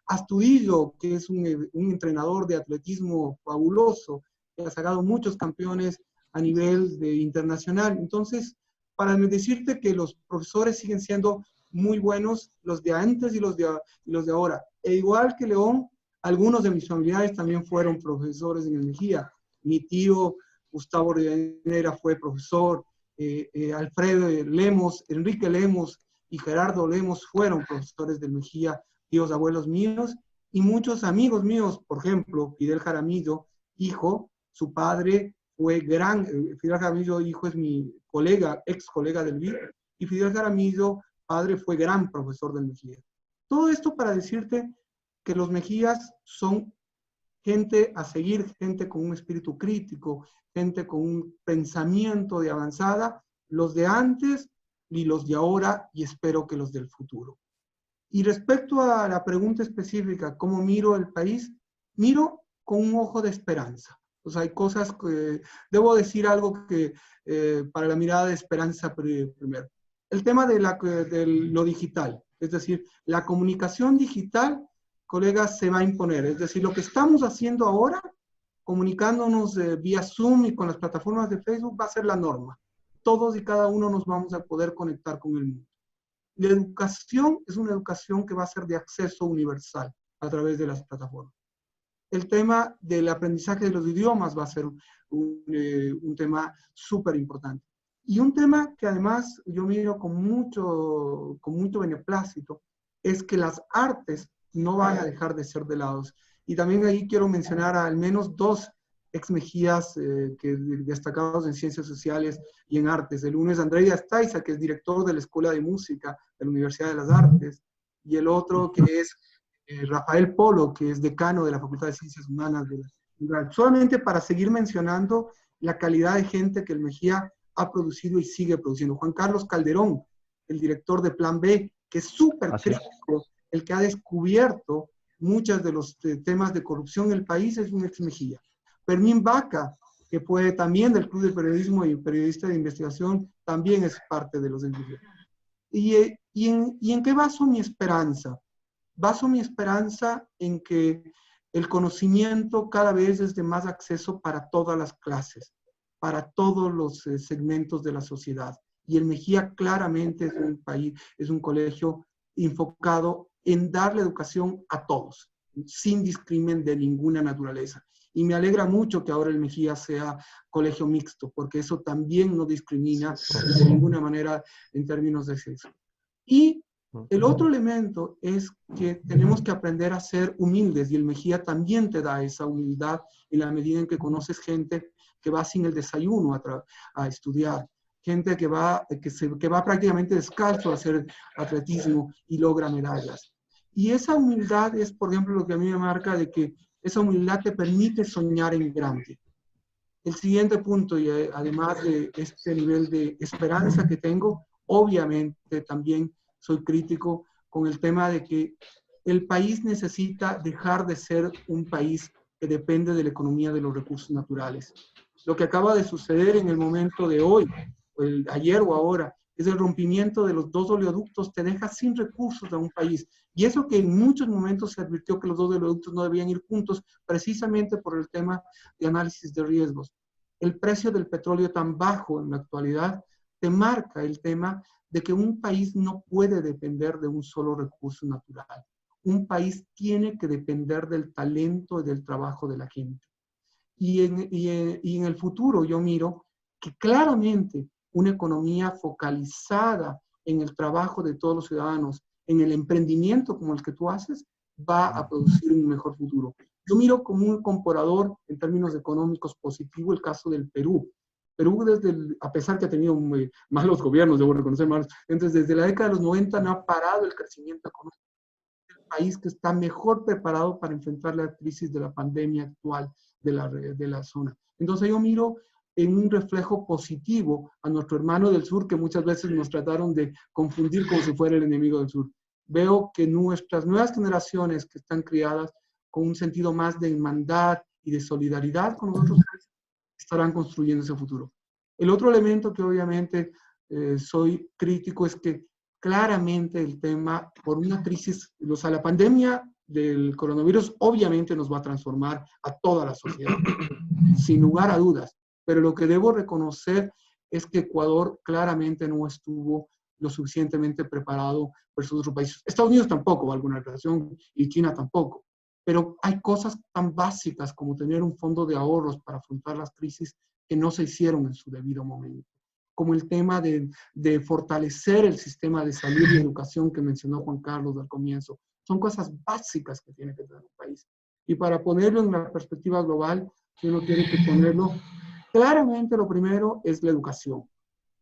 B: Astudillo, que es un entrenador de atletismo fabuloso, que ha sacado muchos campeones a nivel internacional. Entonces, para decirte que los profesores siguen siendo muy buenos, los de antes y los de ahora. E igual que León, algunos de mis familiares también fueron profesores en el Mejía. Mi tío Gustavo Rivadeneira fue profesor, Alfredo Lemos, Enrique Lemos y Gerardo Lemos fueron profesores del Mejía, tíos abuelos míos, y muchos amigos míos, por ejemplo, Fidel Jaramillo, hijo, su padre fue Fidel Jaramillo, hijo, es mi colega, ex colega del BID, y Fidel Jaramillo, padre, fue gran profesor del Mejía. Todo esto para decirte que los Mejías son gente a seguir, gente con un espíritu crítico, gente con un pensamiento de avanzada, los de antes y los de ahora, y espero que los del futuro. Y respecto a la pregunta específica, ¿cómo miro el país? Miro con un ojo de esperanza. O sea, hay cosas que, debo decir algo que para la mirada de esperanza primero. El tema de lo digital, es decir, la comunicación digital, colegas, se va a imponer. Es decir, lo que estamos haciendo ahora, comunicándonos vía Zoom y con las plataformas de Facebook, va a ser la norma. Todos y cada uno nos vamos a poder conectar con el mundo. La educación es una educación que va a ser de acceso universal a través de las plataformas. El tema del aprendizaje de los idiomas va a ser un tema súper importante. Y un tema que además yo miro con mucho beneplácito es que las artes no van a dejar de ser de lado. Y también ahí quiero mencionar a al menos dos ex Mejías destacados en ciencias sociales y en artes. El uno es Andrea Staiza, que es director de la Escuela de Música de la Universidad de las Artes, y el otro que es Rafael Polo, que es decano de la Facultad de Ciencias Humanas de la UNAM. Solamente para seguir mencionando la calidad de gente que el Mejía ha producido y sigue produciendo. Juan Carlos Calderón, el director de Plan B, que es súper crítico, el que ha descubierto muchos de los temas de corrupción en el país, es un ex Mejía. Fermín Vaca, que fue también del Club de Periodismo y periodista de investigación, también es parte de los ex Mejía. ¿Y en qué baso mi esperanza? Baso mi esperanza en que el conocimiento cada vez es de más acceso para todas las clases, para todos los segmentos de la sociedad. Y el Mejía claramente es un colegio enfocado en darle educación a todos, sin discrimen de ninguna naturaleza. Y me alegra mucho que ahora el Mejía sea colegio mixto, porque eso también no discrimina de ninguna manera en términos de sexo. Y el otro elemento es que tenemos que aprender a ser humildes, y el Mejía también te da esa humildad en la medida en que conoces gente que va sin el desayuno a estudiar, gente que va prácticamente descalzo a hacer atletismo y logra medallas. Y esa humildad es, por ejemplo, lo que a mí me marca de que esa humildad te permite soñar en grande. El siguiente punto, y además de este nivel de esperanza que tengo, obviamente también soy crítico con el tema de que el país necesita dejar de ser un país que depende de la economía de los recursos naturales. Lo que acaba de suceder en el momento de hoy, ayer o ahora, es el rompimiento de los dos oleoductos, te deja sin recursos a un país. Y eso que en muchos momentos se advirtió que los dos oleoductos no debían ir juntos, precisamente por el tema de análisis de riesgos. El precio del petróleo tan bajo en la actualidad te marca el tema de que un país no puede depender de un solo recurso natural. Un país tiene que depender del talento y del trabajo de la gente. Y en el futuro yo miro que claramente una economía focalizada en el trabajo de todos los ciudadanos, en el emprendimiento como el que tú haces, va a producir un mejor futuro. Yo miro como un comparador en términos económicos positivo el caso del Perú. Perú, a pesar que ha tenido malos gobiernos, debo reconocer malos, entonces desde la década de los 90 no ha parado el crecimiento económico. Es el país que está mejor preparado para enfrentar la crisis de la pandemia actual de la zona. Entonces yo miro en un reflejo positivo a nuestro hermano del sur, que muchas veces nos trataron de confundir como si fuera el enemigo del sur. Veo que nuestras nuevas generaciones que están criadas con un sentido más de hermandad y de solidaridad con nosotros, estarán construyendo ese futuro. El otro elemento que obviamente soy crítico es que claramente el tema, por una crisis, o sea, la pandemia del coronavirus obviamente nos va a transformar a toda la sociedad, sin lugar a dudas. Pero lo que debo reconocer es que Ecuador claramente no estuvo lo suficientemente preparado versus otros países. Estados Unidos tampoco, valga una relación, y China tampoco. Pero hay cosas tan básicas como tener un fondo de ahorros para afrontar las crisis que no se hicieron en su debido momento. Como el tema de fortalecer el sistema de salud y educación que mencionó Juan Carlos al comienzo. Son cosas básicas que tiene que tener un país. Y para ponerlo en la perspectiva global, uno tiene que ponerlo claramente. Lo primero es la educación.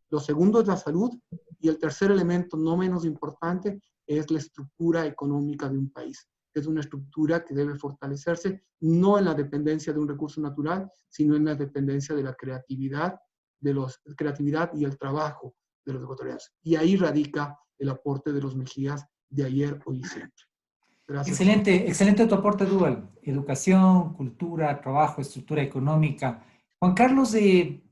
B: Lo segundo es la salud. Y el tercer elemento, no menos importante, es la estructura económica de un país. Es una estructura que debe fortalecerse no en la dependencia de un recurso natural, sino en la dependencia de la creatividad, creatividad y el trabajo de los ecuatorianos. Y ahí radica el aporte de los Mejías de ayer, hoy y siempre. Gracias.
A: Excelente, excelente tu aporte, Dual. Educación, cultura, trabajo, estructura económica. Juan Carlos,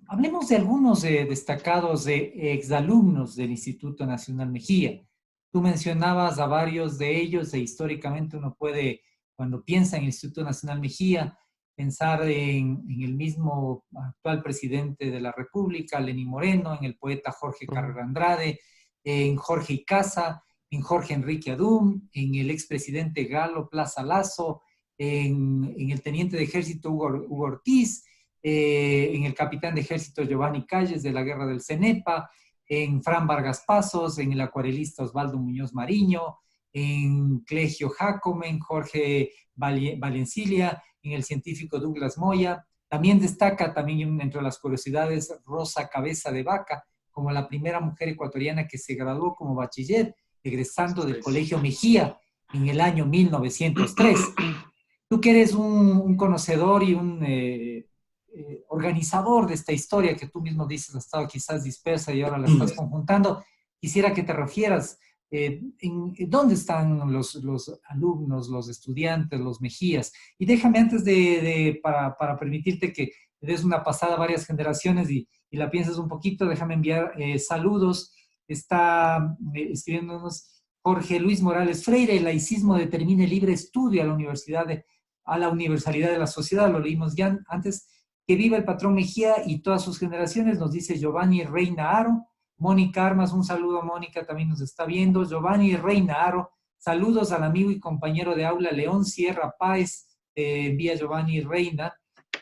A: hablemos de algunos destacados exalumnos del Instituto Nacional Mejía. Tú mencionabas a varios de ellos e históricamente uno puede, cuando piensa en el Instituto Nacional Mejía, pensar en el mismo actual presidente de la República, Lenín Moreno, en el poeta Jorge Carrera Andrade, en Jorge Icaza, en Jorge Enrique Adum, en el expresidente Galo Plaza Lazo, en el teniente de ejército Hugo Ortiz, en el capitán de ejército Giovanni Calles de la guerra del Cenepa, en Fran Vargas Pasos, en el acuarelista Osvaldo Muñoz Mariño, en Clegio Jacome, en Jorge Valencilia, en el científico Douglas Moya. También destaca, también entre las curiosidades, Rosa Cabeza de Vaca, como la primera mujer ecuatoriana que se graduó como bachiller, egresando del Colegio Mejía en el año 1903. Tú que eres un conocedor y un organizador de esta historia que tú mismo dices ha estado quizás dispersa y ahora la estás conjuntando, quisiera que te refieras en dónde están los alumnos, los estudiantes, los Mejías. Y déjame antes para permitirte que des una pasada a varias generaciones y la pienses un poquito, déjame enviar saludos. Está escribiéndonos Jorge Luis Morales Freire: el laicismo determina el libre estudio a la universalidad de la sociedad. Lo leímos ya antes. Que viva el patrón Mejía y todas sus generaciones, nos dice Giovanni Reina Aro. Mónica Armas, un saludo a Mónica, también nos está viendo. Giovanni Reina Aro, saludos al amigo y compañero de aula León Sierra Páez, envía Giovanni Reina.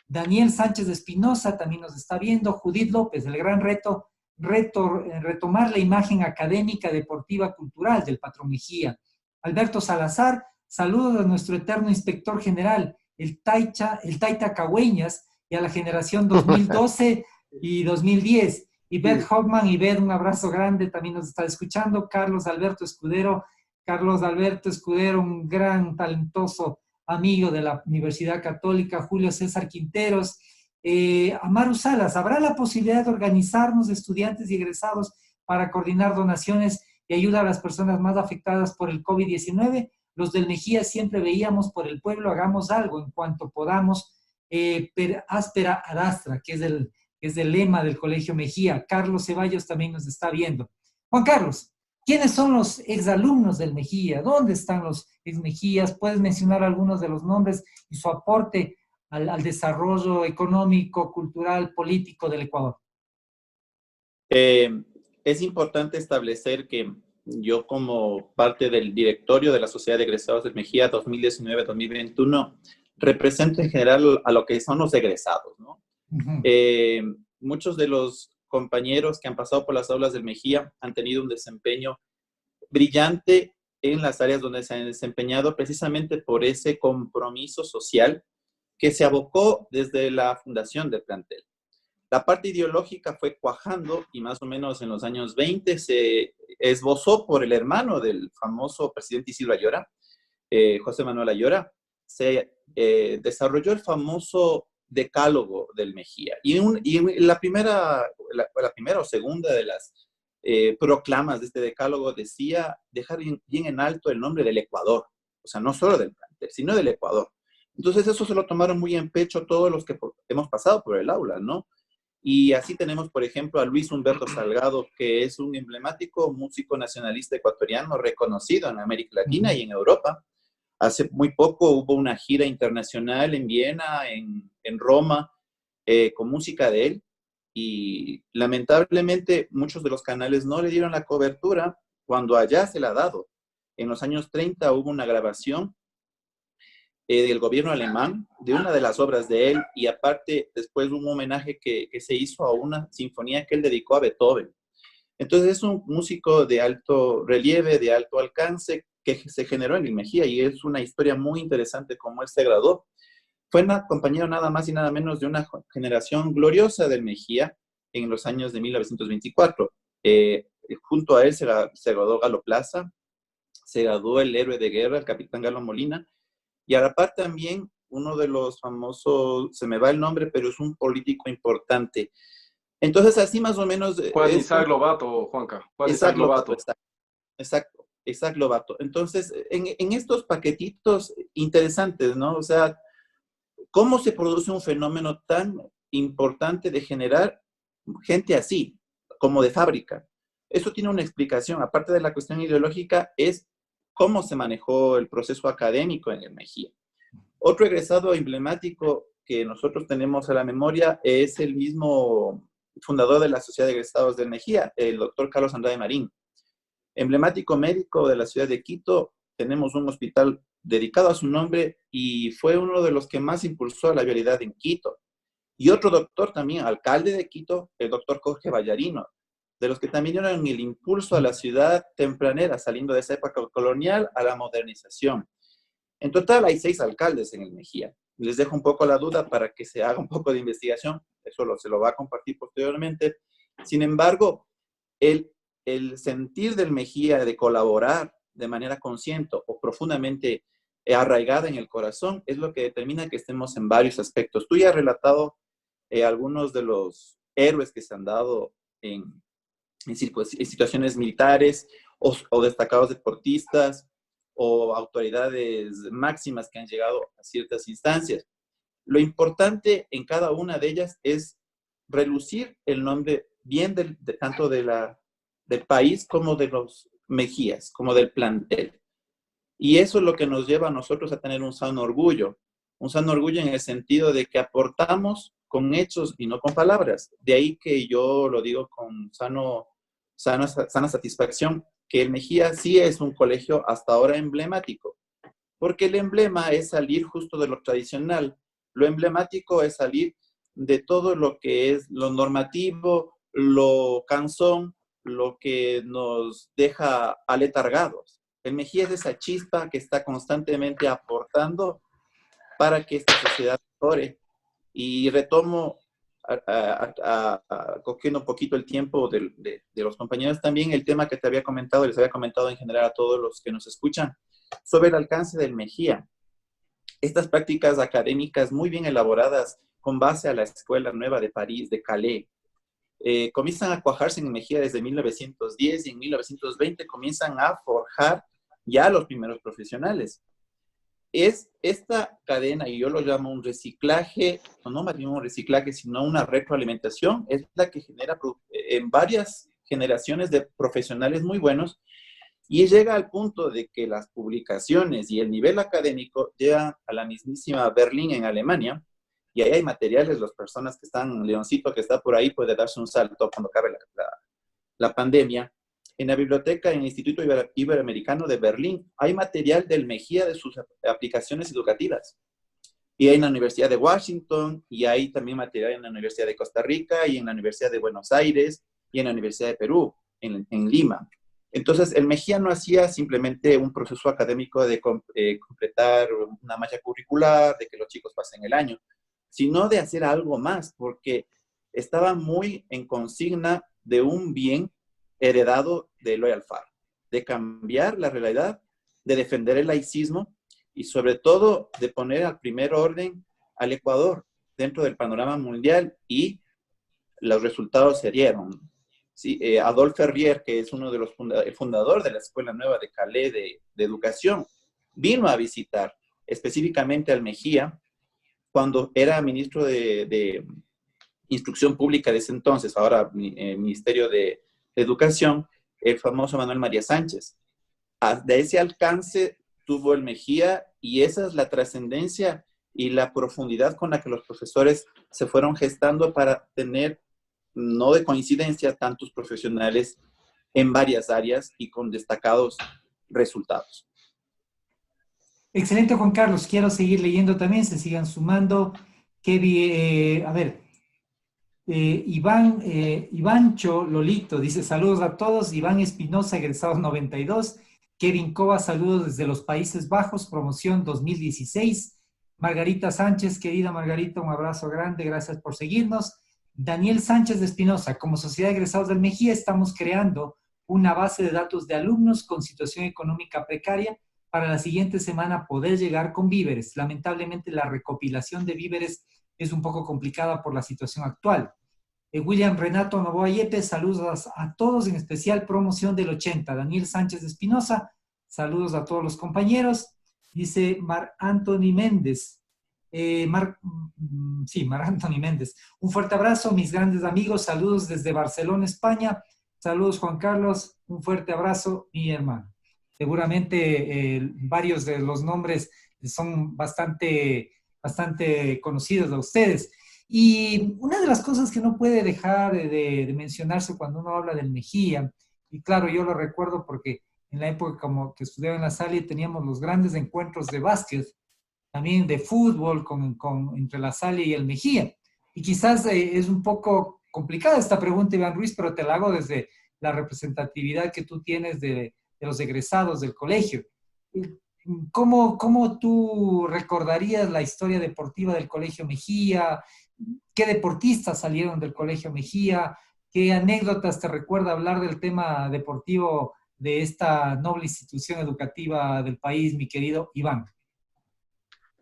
A: Daniel Sánchez de Espinosa también nos está viendo. Judith López: el gran reto, retomar la imagen académica, deportiva, cultural del patrón Mejía. Alberto Salazar: saludos a nuestro eterno inspector general, el Taita Cagüeñas, y a la generación 2012 y 2010. Y Beth Hoffman, y Beth, un abrazo grande, también nos está escuchando. Carlos Alberto Escudero, un gran talentoso amigo de la Universidad Católica. Julio César Quinteros, Amaru Salas: ¿habrá la posibilidad de organizarnos, estudiantes y egresados, para coordinar donaciones y ayuda a las personas más afectadas por el COVID-19? Los del Mejía siempre veíamos por el pueblo, hagamos algo en cuanto podamos. Per áspera ad astra, que es el lema del Colegio Mejía. Carlos Ceballos también nos está viendo. Juan Carlos, ¿quiénes son los exalumnos del Mejía? ¿Dónde están los ex Mejías? ¿Puedes mencionar algunos de los nombres y su aporte al desarrollo económico, cultural, político del Ecuador?
C: Es importante establecer que yo, como parte del directorio de la Sociedad de Egresados del Mejía 2019-2021, represento en general a lo que son los egresados, ¿no? Muchos de los compañeros que han pasado por las aulas del Mejía han tenido un desempeño brillante en las áreas donde se han desempeñado, precisamente por ese compromiso social que se abocó desde la fundación del plantel. La parte ideológica fue cuajando y más o menos en los años 20 se esbozó por el hermano del famoso presidente Isidro Ayora, José Manuel Ayora. Se desarrolló el famoso decálogo del Mejía. Y la primera o segunda de las proclamas de este decálogo decía dejar bien en alto el nombre del Ecuador. O sea, no solo del plantel, sino del Ecuador. Entonces eso se lo tomaron muy en pecho todos los que hemos pasado por el aula, ¿no? Y así tenemos, por ejemplo, a Luis Humberto Salgado, que es un emblemático músico nacionalista ecuatoriano reconocido en América Latina y en Europa. Hace muy poco hubo una gira internacional en Viena, en Roma, con música de él. y lamentablemente muchos de los canales no le dieron la cobertura cuando allá se la ha dado. En los años 30 hubo una grabación del gobierno alemán de una de las obras de él, y aparte después un homenaje que se hizo a una sinfonía que él dedicó a Beethoven. Entonces es un músico de alto relieve, de alto alcance, que se generó en el Mejía, y es una historia muy interesante cómo él se graduó. Fue compañero nada más y nada menos de una generación gloriosa del Mejía en los años de 1924. Junto a él se graduó Galo Plaza, se graduó el héroe de guerra, el capitán Galo Molina, y a la par también uno de los famosos, se me va el nombre, pero es un político importante. Entonces, así más o menos...
E: Juan Isaac Lobato, Juanca. Juan Isaac Lobato.
C: Exacto, Lobato. Entonces, en estos paquetitos interesantes, ¿no? O sea, ¿cómo se produce un fenómeno tan importante de generar gente así, como de fábrica? Eso tiene una explicación, aparte de la cuestión ideológica, es cómo se manejó el proceso académico en el Mejía. Otro egresado emblemático que nosotros tenemos a la memoria es el mismo fundador de la Sociedad de Egresados del Mejía, el doctor Carlos Andrade Marín. Emblemático médico de la ciudad de Quito, tenemos un hospital dedicado a su nombre y fue uno de los que más impulsó la vialidad en Quito. Y otro doctor también, alcalde de Quito, el doctor Jorge Vallarino, de los que también dieron el impulso a la ciudad tempranera, saliendo de esa época colonial a la modernización. En total hay 6 alcaldes en el Mejía. Les dejo un poco la duda para que se haga un poco de investigación, eso se lo va a compartir posteriormente. Sin embargo, el sentir del Mejía de colaborar de manera consciente o profundamente arraigada en el corazón es lo que determina que estemos en varios aspectos. Tú ya has relatado algunos de los héroes que se han dado en situaciones militares o destacados deportistas o autoridades máximas que han llegado a ciertas instancias. Lo importante en cada una de ellas es relucir el nombre bien tanto del país como de los Mejías, como del plantel. Y eso es lo que nos lleva a nosotros a tener un sano orgullo en el sentido de que aportamos con hechos y no con palabras. De ahí que yo lo digo con sana satisfacción, que el Mejía sí es un colegio hasta ahora emblemático, porque el emblema es salir justo de lo tradicional, lo emblemático es salir de todo lo que es lo normativo, lo cansón, lo que nos deja aletargados. El Mejía es esa chispa que está constantemente aportando para que esta sociedad mejore. Y retomo, cogiendo un poquito el tiempo de los compañeros también, el tema que te había comentado, les había comentado en general a todos los que nos escuchan, sobre el alcance del Mejía. Estas prácticas académicas muy bien elaboradas con base a la Escuela Nueva de París, de Calais, comienzan a cuajarse en Mejía desde 1910 y en 1920 comienzan a forjar ya los primeros profesionales. Es esta cadena, y yo lo llamo un reciclaje, no más bien un reciclaje, sino una retroalimentación, es la que genera en varias generaciones de profesionales muy buenos, y llega al punto de que las publicaciones y el nivel académico llegan a la mismísima Berlín en Alemania, y ahí hay materiales, las personas que están, Leoncito que está por ahí puede darse un salto cuando acabe la pandemia. En la biblioteca en el Instituto Iberoamericano de Berlín hay material del Mejía de sus aplicaciones educativas. Y hay en la Universidad de Washington, y hay también material en la Universidad de Costa Rica, y en la Universidad de Buenos Aires, y en la Universidad de Perú, en Lima. Entonces, el Mejía no hacía simplemente un proceso académico de completar una malla curricular, de que los chicos pasen el año, sino de hacer algo más, porque estaba muy en consigna de un bien heredado de Eloy Alfaro, de cambiar la realidad, de defender el laicismo y sobre todo de poner al primer orden al Ecuador dentro del panorama mundial, y los resultados se dieron. Sí, Adolphe Ferrier, que es uno de los el fundador de la Escuela Nueva de Calais de Educación, vino a visitar específicamente al Mejía cuando era ministro de Instrucción Pública de ese entonces, ahora Ministerio de Educación, el famoso Manuel María Sánchez. De ese alcance tuvo el Mejía, y esa es la trascendencia y la profundidad con la que los profesores se fueron gestando para tener no de coincidencia, tantos profesionales en varias áreas y con destacados resultados.
A: Excelente, Juan Carlos. Quiero seguir leyendo también, se sigan sumando. A ver, Ivancho Lolito dice, saludos a todos. Iván Espinosa, egresado 92. Kevin Cova, saludos desde los Países Bajos, promoción 2016. Margarita Sánchez, querida Margarita, un abrazo grande, gracias por seguirnos. Daniel Sánchez de Espinosa, como Sociedad de Egresados del Mejía estamos creando una base de datos de alumnos con situación económica precaria para la siguiente semana poder llegar con víveres. Lamentablemente la recopilación de víveres es un poco complicada por la situación actual. William Renato Novoa Yepes, saludos a todos, en especial promoción del 80. Daniel Sánchez de Espinosa, saludos a todos los compañeros. Dice Mar Anthony Méndez. Mar Anthony Méndez. Un fuerte abrazo, mis grandes amigos. Saludos desde Barcelona, España. Saludos, Juan Carlos. Un fuerte abrazo, mi hermano. Seguramente varios de los nombres son bastante conocidos a ustedes. Y una de las cosas que no puede dejar de mencionarse cuando uno habla del Mejía, y claro, yo lo recuerdo porque en la época como que estudiaba en la Salle teníamos los grandes encuentros de básquet, también de fútbol entre la Salle y el Mejía. Y quizás es un poco complicada esta pregunta, Iván Ruiz, pero te la hago desde la representatividad que tú tienes de los egresados del colegio. ¿Cómo tú recordarías la historia deportiva del Colegio Mejía? ¿Qué deportistas salieron del Colegio Mejía? ¿Qué anécdotas te recuerda hablar del tema deportivo de esta noble institución educativa del país, mi querido Iván?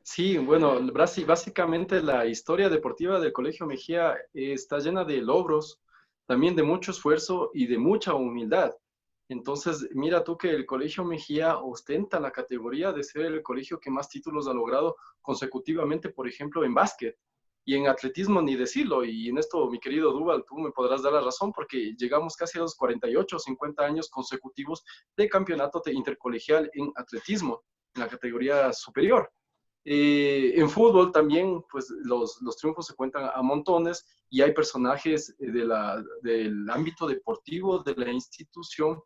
E: Sí, bueno, básicamente la historia deportiva del Colegio Mejía está llena de logros, también de mucho esfuerzo y de mucha humildad. Entonces, mira tú que el Colegio Mejía ostenta la categoría de ser el colegio que más títulos ha logrado consecutivamente, por ejemplo, en básquet. Y en atletismo ni decirlo, y en esto, mi querido Duval, tú me podrás dar la razón, porque llegamos casi a los 48 o 50 años consecutivos de campeonato intercolegial en atletismo, en la categoría superior. En fútbol también, pues los triunfos se cuentan a montones y hay personajes del ámbito deportivo de la institución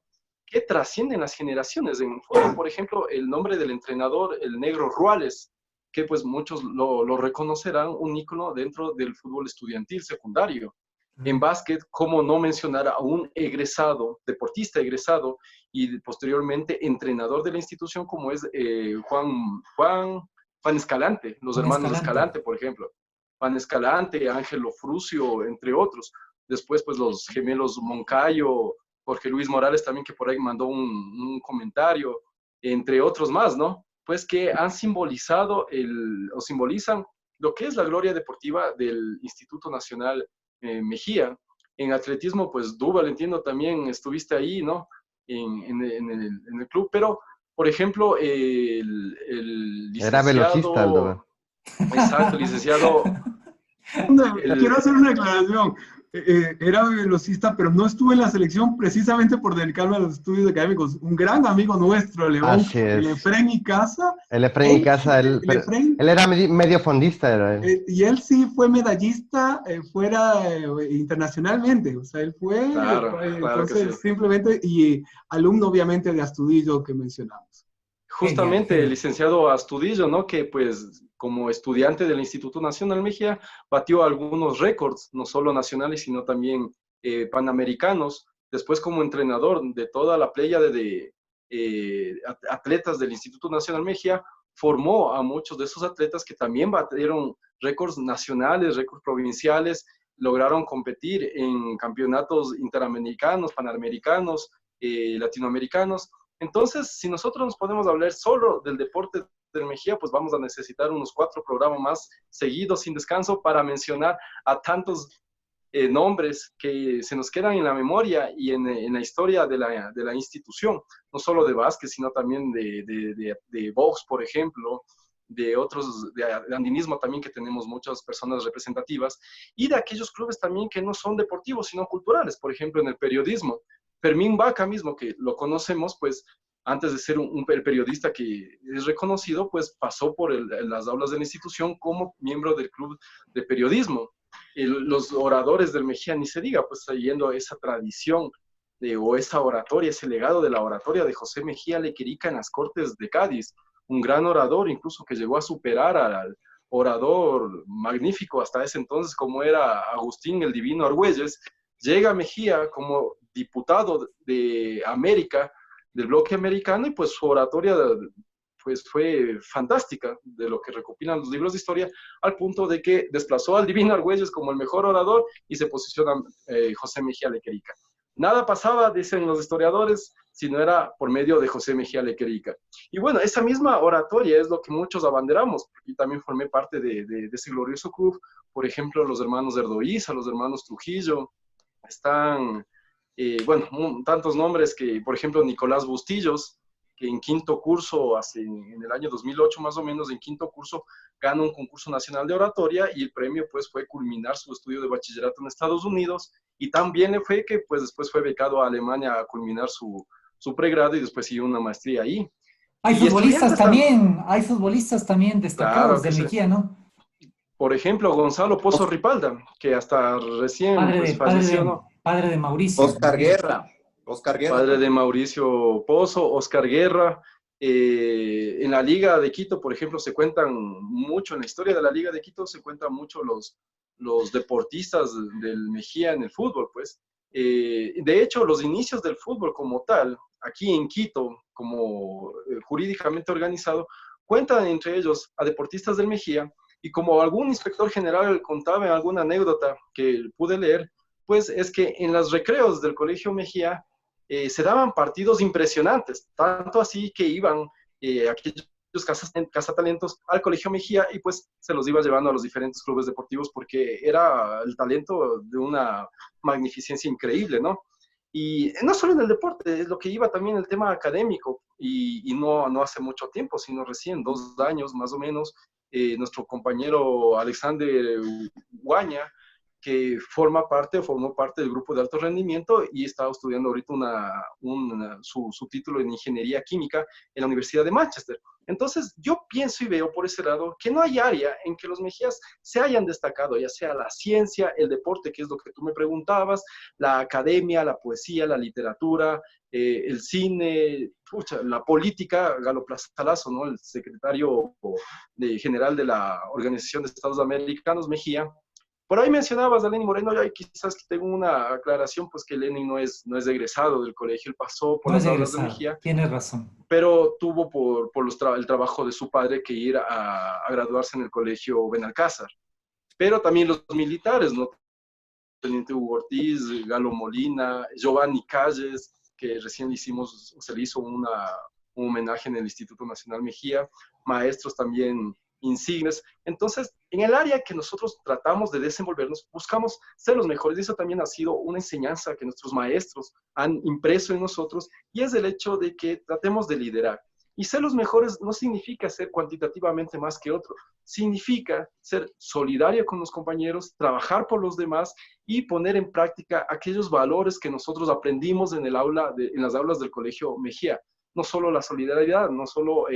E: que trascienden las generaciones. En fútbol, por ejemplo, el nombre del entrenador, el Negro Ruales, que pues muchos lo reconocerán, un ícono dentro del fútbol estudiantil secundario. En básquet, ¿cómo no mencionar a un egresado, deportista egresado y posteriormente entrenador de la institución como es Juan Escalante, los hermanos Escalante, por ejemplo. Juan Escalante, Ángelo Frucio, entre otros. Después, pues los gemelos Moncayo, Jorge Luis Morales también, que por ahí mandó un comentario, entre otros más, ¿no? Pues que han simbolizado o simbolizan lo que es la gloria deportiva del Instituto Nacional Mejía. En atletismo, pues Duval, entiendo, también estuviste ahí, ¿no? En el club, pero por ejemplo, el licenciado...
D: Era velocista, Aldo.
E: Exacto, licenciado...
B: Quiero hacer una aclaración. Era velocista, pero no estuve en la selección precisamente por dedicarme a los estudios académicos. Un gran amigo nuestro, León, el Efraín Icaza.
D: El Efraín Icaza, él era medio fondista.
B: Y él sí fue medallista internacionalmente. O sea, él fue,
E: claro,
B: entonces,
E: sí.
B: Simplemente, y alumno obviamente de Astudillo que mencionamos.
E: Justamente, el licenciado Astudillo, ¿no? Que pues como estudiante del Instituto Nacional Mejía batió algunos récords, no solo nacionales, sino también panamericanos. Después como entrenador de toda la pléyade de atletas del Instituto Nacional Mejía, formó a muchos de esos atletas que también batieron récords nacionales, récords provinciales, lograron competir en campeonatos interamericanos, panamericanos, latinoamericanos. Entonces, si nosotros nos podemos hablar solo del deporte del Mejía, pues vamos a necesitar unos 4 programas más seguidos, sin descanso, para mencionar a tantos nombres que se nos quedan en la memoria y en la historia de la institución, no solo de básquet, sino también de box, por ejemplo, de otros, de andinismo también, que tenemos muchas personas representativas, y de aquellos clubes también que no son deportivos, sino culturales, por ejemplo, en el periodismo. Fermín Vaca mismo, que lo conocemos, pues antes de ser el periodista que es reconocido, pues pasó por las aulas de la institución como miembro del club de periodismo. los oradores del Mejía, ni se diga, pues siguiendo esa tradición o esa oratoria, ese legado de la oratoria de José Mejía Lequerica en las Cortes de Cádiz, un gran orador incluso que llegó a superar al orador magnífico hasta ese entonces como era Agustín el Divino Argüelles. Llega Mejía como diputado de América, del bloque americano, y pues su oratoria pues fue fantástica, de lo que recopilan los libros de historia, al punto de que desplazó al Divino Argüelles como el mejor orador y se posiciona José Mejía Lequerica. Nada pasaba, dicen los historiadores, si no era por medio de José Mejía Lequerica. Y bueno, esa misma oratoria es lo que muchos abanderamos, y también formé parte de ese glorioso club. Por ejemplo, los hermanos Erdoíza, los hermanos Trujillo, están, bueno, tantos nombres que, por ejemplo, Nicolás Bustillos, que en quinto curso, en el año 2008 más o menos, en quinto curso, gana un concurso nacional de oratoria y el premio pues fue culminar su estudio de bachillerato en Estados Unidos, y también le fue que pues después fue becado a Alemania a culminar su pregrado y después siguió una maestría ahí.
A: Hay futbolistas también destacados
E: Claro
A: del
E: sí.
A: Mejía, ¿no?
E: Por ejemplo, Gonzalo Pozo Ripalda, que hasta recién pues, falleció, ¿no?
A: Padre de Mauricio.
C: Oscar Guerra.
E: Padre de Mauricio Pozo, Oscar Guerra. En la Liga de Quito, por ejemplo, se cuentan mucho, en la historia de la Liga de Quito se cuentan mucho los deportistas del Mejía en el fútbol, pues. De hecho, los inicios del fútbol como tal, aquí en Quito, como jurídicamente organizado, cuentan entre ellos a deportistas del Mejía, y como algún inspector general contaba en alguna anécdota que pude leer, pues es que en los recreos del Colegio Mejía se daban partidos impresionantes, tanto así que iban aquellos cazatalentos al Colegio Mejía y pues se los iba llevando a los diferentes clubes deportivos porque era el talento de una magnificencia increíble, ¿no? Y no solo en el deporte, es lo que iba también el tema académico, y no hace mucho tiempo, sino recién 2 años más o menos, nuestro compañero Alexander Guaña, que formó parte del grupo de alto rendimiento y está estudiando ahorita su título en ingeniería química en la Universidad de Manchester. Entonces, yo pienso y veo por ese lado que no hay área en que los Mejías se hayan destacado, ya sea la ciencia, el deporte, que es lo que tú me preguntabas, la academia, la poesía, la literatura, el cine, la política. Galo Plaza Lazo, ¿no? El secretario general de la Organización de Estados Americanos, Mejía. Por ahí mencionabas a Lenin Moreno, y quizás que tengo una aclaración, pues que Lenin no es egresado del colegio, él pasó por las aulas de Mejía.
A: Tienes razón.
E: Pero tuvo por el trabajo de su padre que ir a graduarse en el colegio Benalcázar. Pero también los militares, ¿no? Teniente Hugo Ortiz, Galo Molina, Giovanni Calles, que recién se le hizo un homenaje en el Instituto Nacional Mejía, maestros también insignes. Entonces, en el área que nosotros tratamos de desenvolvernos, buscamos ser los mejores, y eso también ha sido una enseñanza que nuestros maestros han impreso en nosotros, y es el hecho de que tratemos de liderar. Y ser los mejores no significa ser cuantitativamente más que otro, significa ser solidario con los compañeros, trabajar por los demás y poner en práctica aquellos valores que nosotros aprendimos en las aulas del Colegio Mejía. No solo la solidaridad, no solo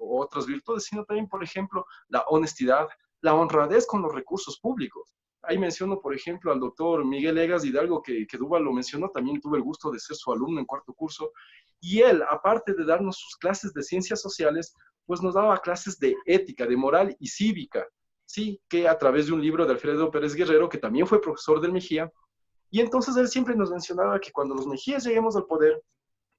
E: otras virtudes, sino también, por ejemplo, la honestidad, la honradez con los recursos públicos. Ahí menciono, por ejemplo, al doctor Miguel Egas Hidalgo, que Duval lo mencionó, también tuve el gusto de ser su alumno en cuarto curso, y él, aparte de darnos sus clases de ciencias sociales, pues nos daba clases de ética, de moral y cívica, sí, que a través de un libro de Alfredo Pérez Guerrero, que también fue profesor del Mejía, y entonces él siempre nos mencionaba que cuando los Mejías lleguemos al poder,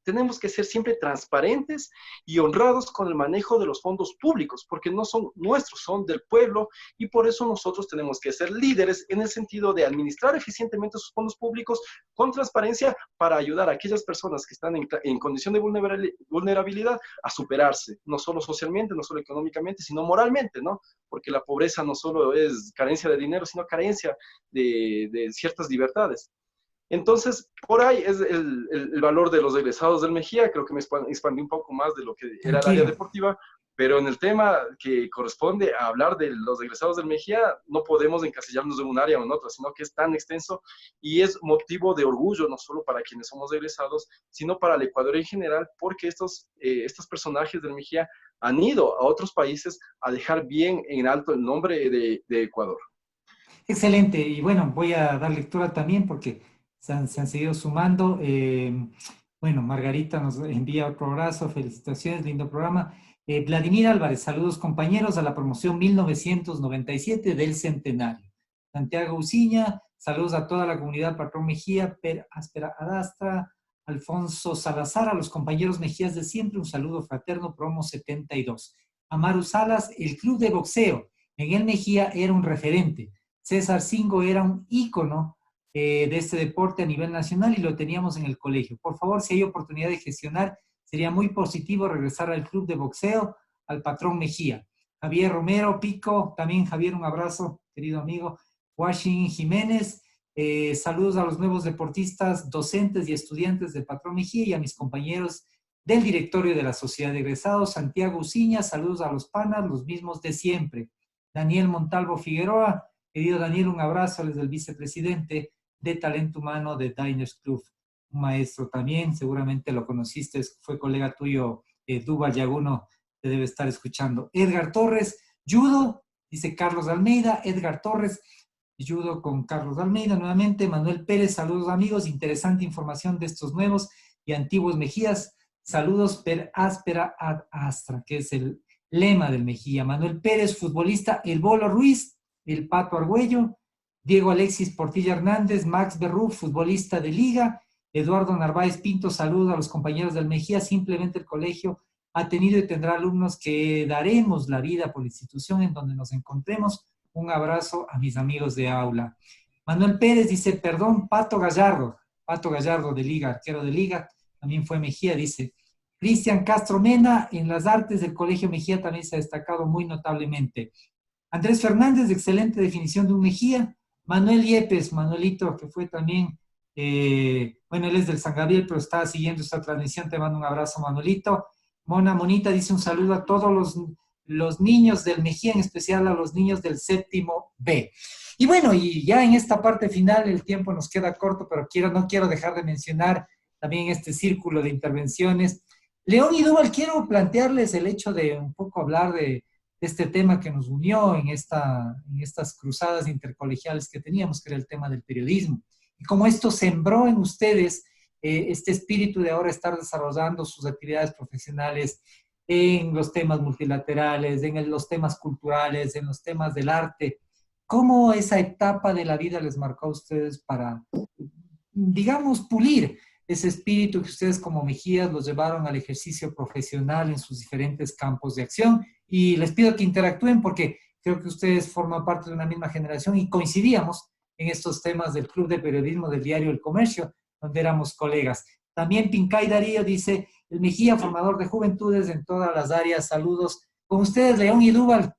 E: tenemos que ser siempre transparentes y honrados con el manejo de los fondos públicos, porque no son nuestros, son del pueblo, y por eso nosotros tenemos que ser líderes en el sentido de administrar eficientemente sus fondos públicos con transparencia para ayudar a aquellas personas que están en condición de vulnerabilidad a superarse, no solo socialmente, no solo económicamente, sino moralmente, ¿no? Porque la pobreza no solo es carencia de dinero, sino carencia de ciertas libertades. Entonces, por ahí es el valor de los egresados del Mejía. Creo que me expandí un poco más de lo que era el área deportiva, pero en el tema que corresponde a hablar de los egresados del Mejía, no podemos encasillarnos en un área o en otra, sino que es tan extenso y es motivo de orgullo, no solo para quienes somos egresados, sino para el Ecuador en general, porque estos personajes del Mejía han ido a otros países a dejar bien en alto el nombre de Ecuador.
A: Excelente, y bueno, voy a dar lectura también porque se han seguido sumando. Bueno, Margarita nos envía otro abrazo, felicitaciones, lindo programa. Vladimir Álvarez, saludos compañeros a la promoción 1997 del centenario. Santiago Uciña, saludos a toda la comunidad Patrón Mejía, Per Áspera Adastra, Alfonso Salazar, a los compañeros Mejías de siempre, un saludo fraterno, promo 72. Amaru Salas, el club de boxeo, Miguel Mejía era un referente. César Singo era un ícono de este deporte a nivel nacional y lo teníamos en el colegio. Por favor, si hay oportunidad de gestionar, sería muy positivo regresar al club de boxeo, al patrón Mejía. Javier Romero, Pico, también Javier, un abrazo, querido amigo. Washington Jiménez, saludos a los nuevos deportistas, docentes y estudiantes del patrón Mejía y a mis compañeros del directorio de la Sociedad de Egresados. Santiago Uciña, saludos a los panas, los mismos de siempre. Daniel Montalvo Figueroa, querido Daniel, un abrazo desde el vicepresidente de Talento Humano de Diners Club, un maestro también, seguramente lo conociste, fue colega tuyo, Duval Yaguno, te debe estar escuchando. Edgar Torres, judo, dice Carlos Almeida, Edgar Torres, judo con Carlos Almeida nuevamente. Manuel Pérez, saludos amigos, interesante información de estos nuevos y antiguos Mejías, saludos per áspera ad astra, que es el lema del Mejía. Manuel Pérez, futbolista, el Bolo Ruiz, el Pato Argüello, Diego Alexis Portilla Hernández, Max Berrú, futbolista de Liga, Eduardo Narváez Pinto, saludos a los compañeros del Mejía, simplemente el colegio ha tenido y tendrá alumnos que daremos la vida por la institución en donde nos encontremos. Un abrazo a mis amigos de aula. Manuel Pérez dice, perdón, Pato Gallardo de Liga, arquero de Liga, también fue Mejía, dice. Cristian Castro Mena, en las artes del Colegio Mejía también se ha destacado muy notablemente. Andrés Fernández, excelente definición de un Mejía. Manuel Yepes, Manuelito, que fue también, bueno, él es del San Gabriel, pero está siguiendo esta transmisión. Te mando un abrazo, Manuelito. Mona Monita dice un saludo a todos los niños del Mejía, en especial a los niños del séptimo B. Y bueno, y ya en esta parte final el tiempo nos queda corto, pero no quiero dejar de mencionar también este círculo de intervenciones. León y Duval, quiero plantearles el hecho de un poco hablar de este tema que nos unió en estas cruzadas intercolegiales que teníamos, que era el tema del periodismo. Y cómo esto sembró en ustedes este espíritu de ahora estar desarrollando sus actividades profesionales en los temas multilaterales, en los temas culturales, en los temas del arte. ¿Cómo esa etapa de la vida les marcó a ustedes para, digamos, pulir ese espíritu que ustedes como Mejías los llevaron al ejercicio profesional en sus diferentes campos de acción? Y les pido que interactúen porque creo que ustedes forman parte de una misma generación y coincidíamos en estos temas del Club de Periodismo del diario El Comercio, donde éramos colegas. También Pincay Darío dice, el Mejía, formador de juventudes en todas las áreas, saludos. Con ustedes, León y Duval,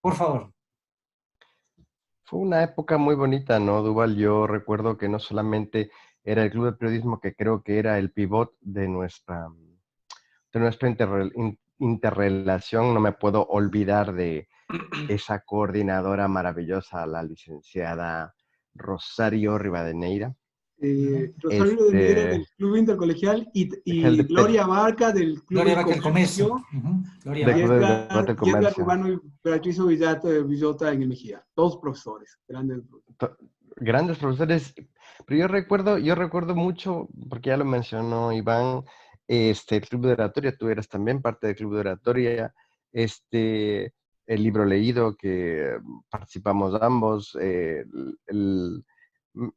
A: por favor.
D: Fue una época muy bonita, ¿no, Duval? Yo recuerdo que no solamente era el club de periodismo, que creo que era el pivot de nuestra interrelación. No me puedo olvidar de esa coordinadora maravillosa, la licenciada Rosario Rivadeneira.
B: Rosario Rivadeneira del Club Intercolegial y Gloria Barca del Club
A: del Comercio.
B: Y Edgar Urbano y Beatriz Villota en el Mejía. Todos profesores,
D: grandes profesores. Pero yo recuerdo mucho, porque ya lo mencionó Iván, el Club de Oratoria, tú eras también parte del Club de Oratoria, el libro leído que participamos ambos,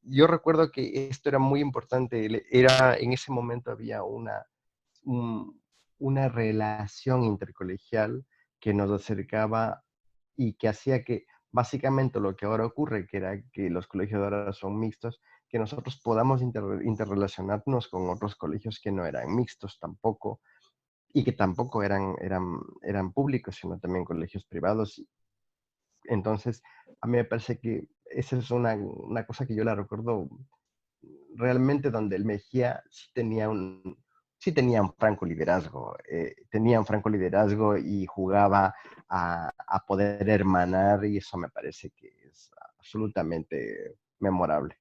D: yo recuerdo que esto era muy importante, en ese momento había una relación intercolegial que nos acercaba y que hacía que básicamente lo que ahora ocurre, que era que los colegios ahora son mixtos, que nosotros podamos interrelacionarnos con otros colegios que no eran mixtos tampoco, y que tampoco eran públicos, sino también colegios privados. Entonces, a mí me parece que esa es una cosa que yo la recuerdo realmente, donde el Mejía sí tenía un franco liderazgo, y jugaba a poder hermanar, y eso me parece que es absolutamente memorable.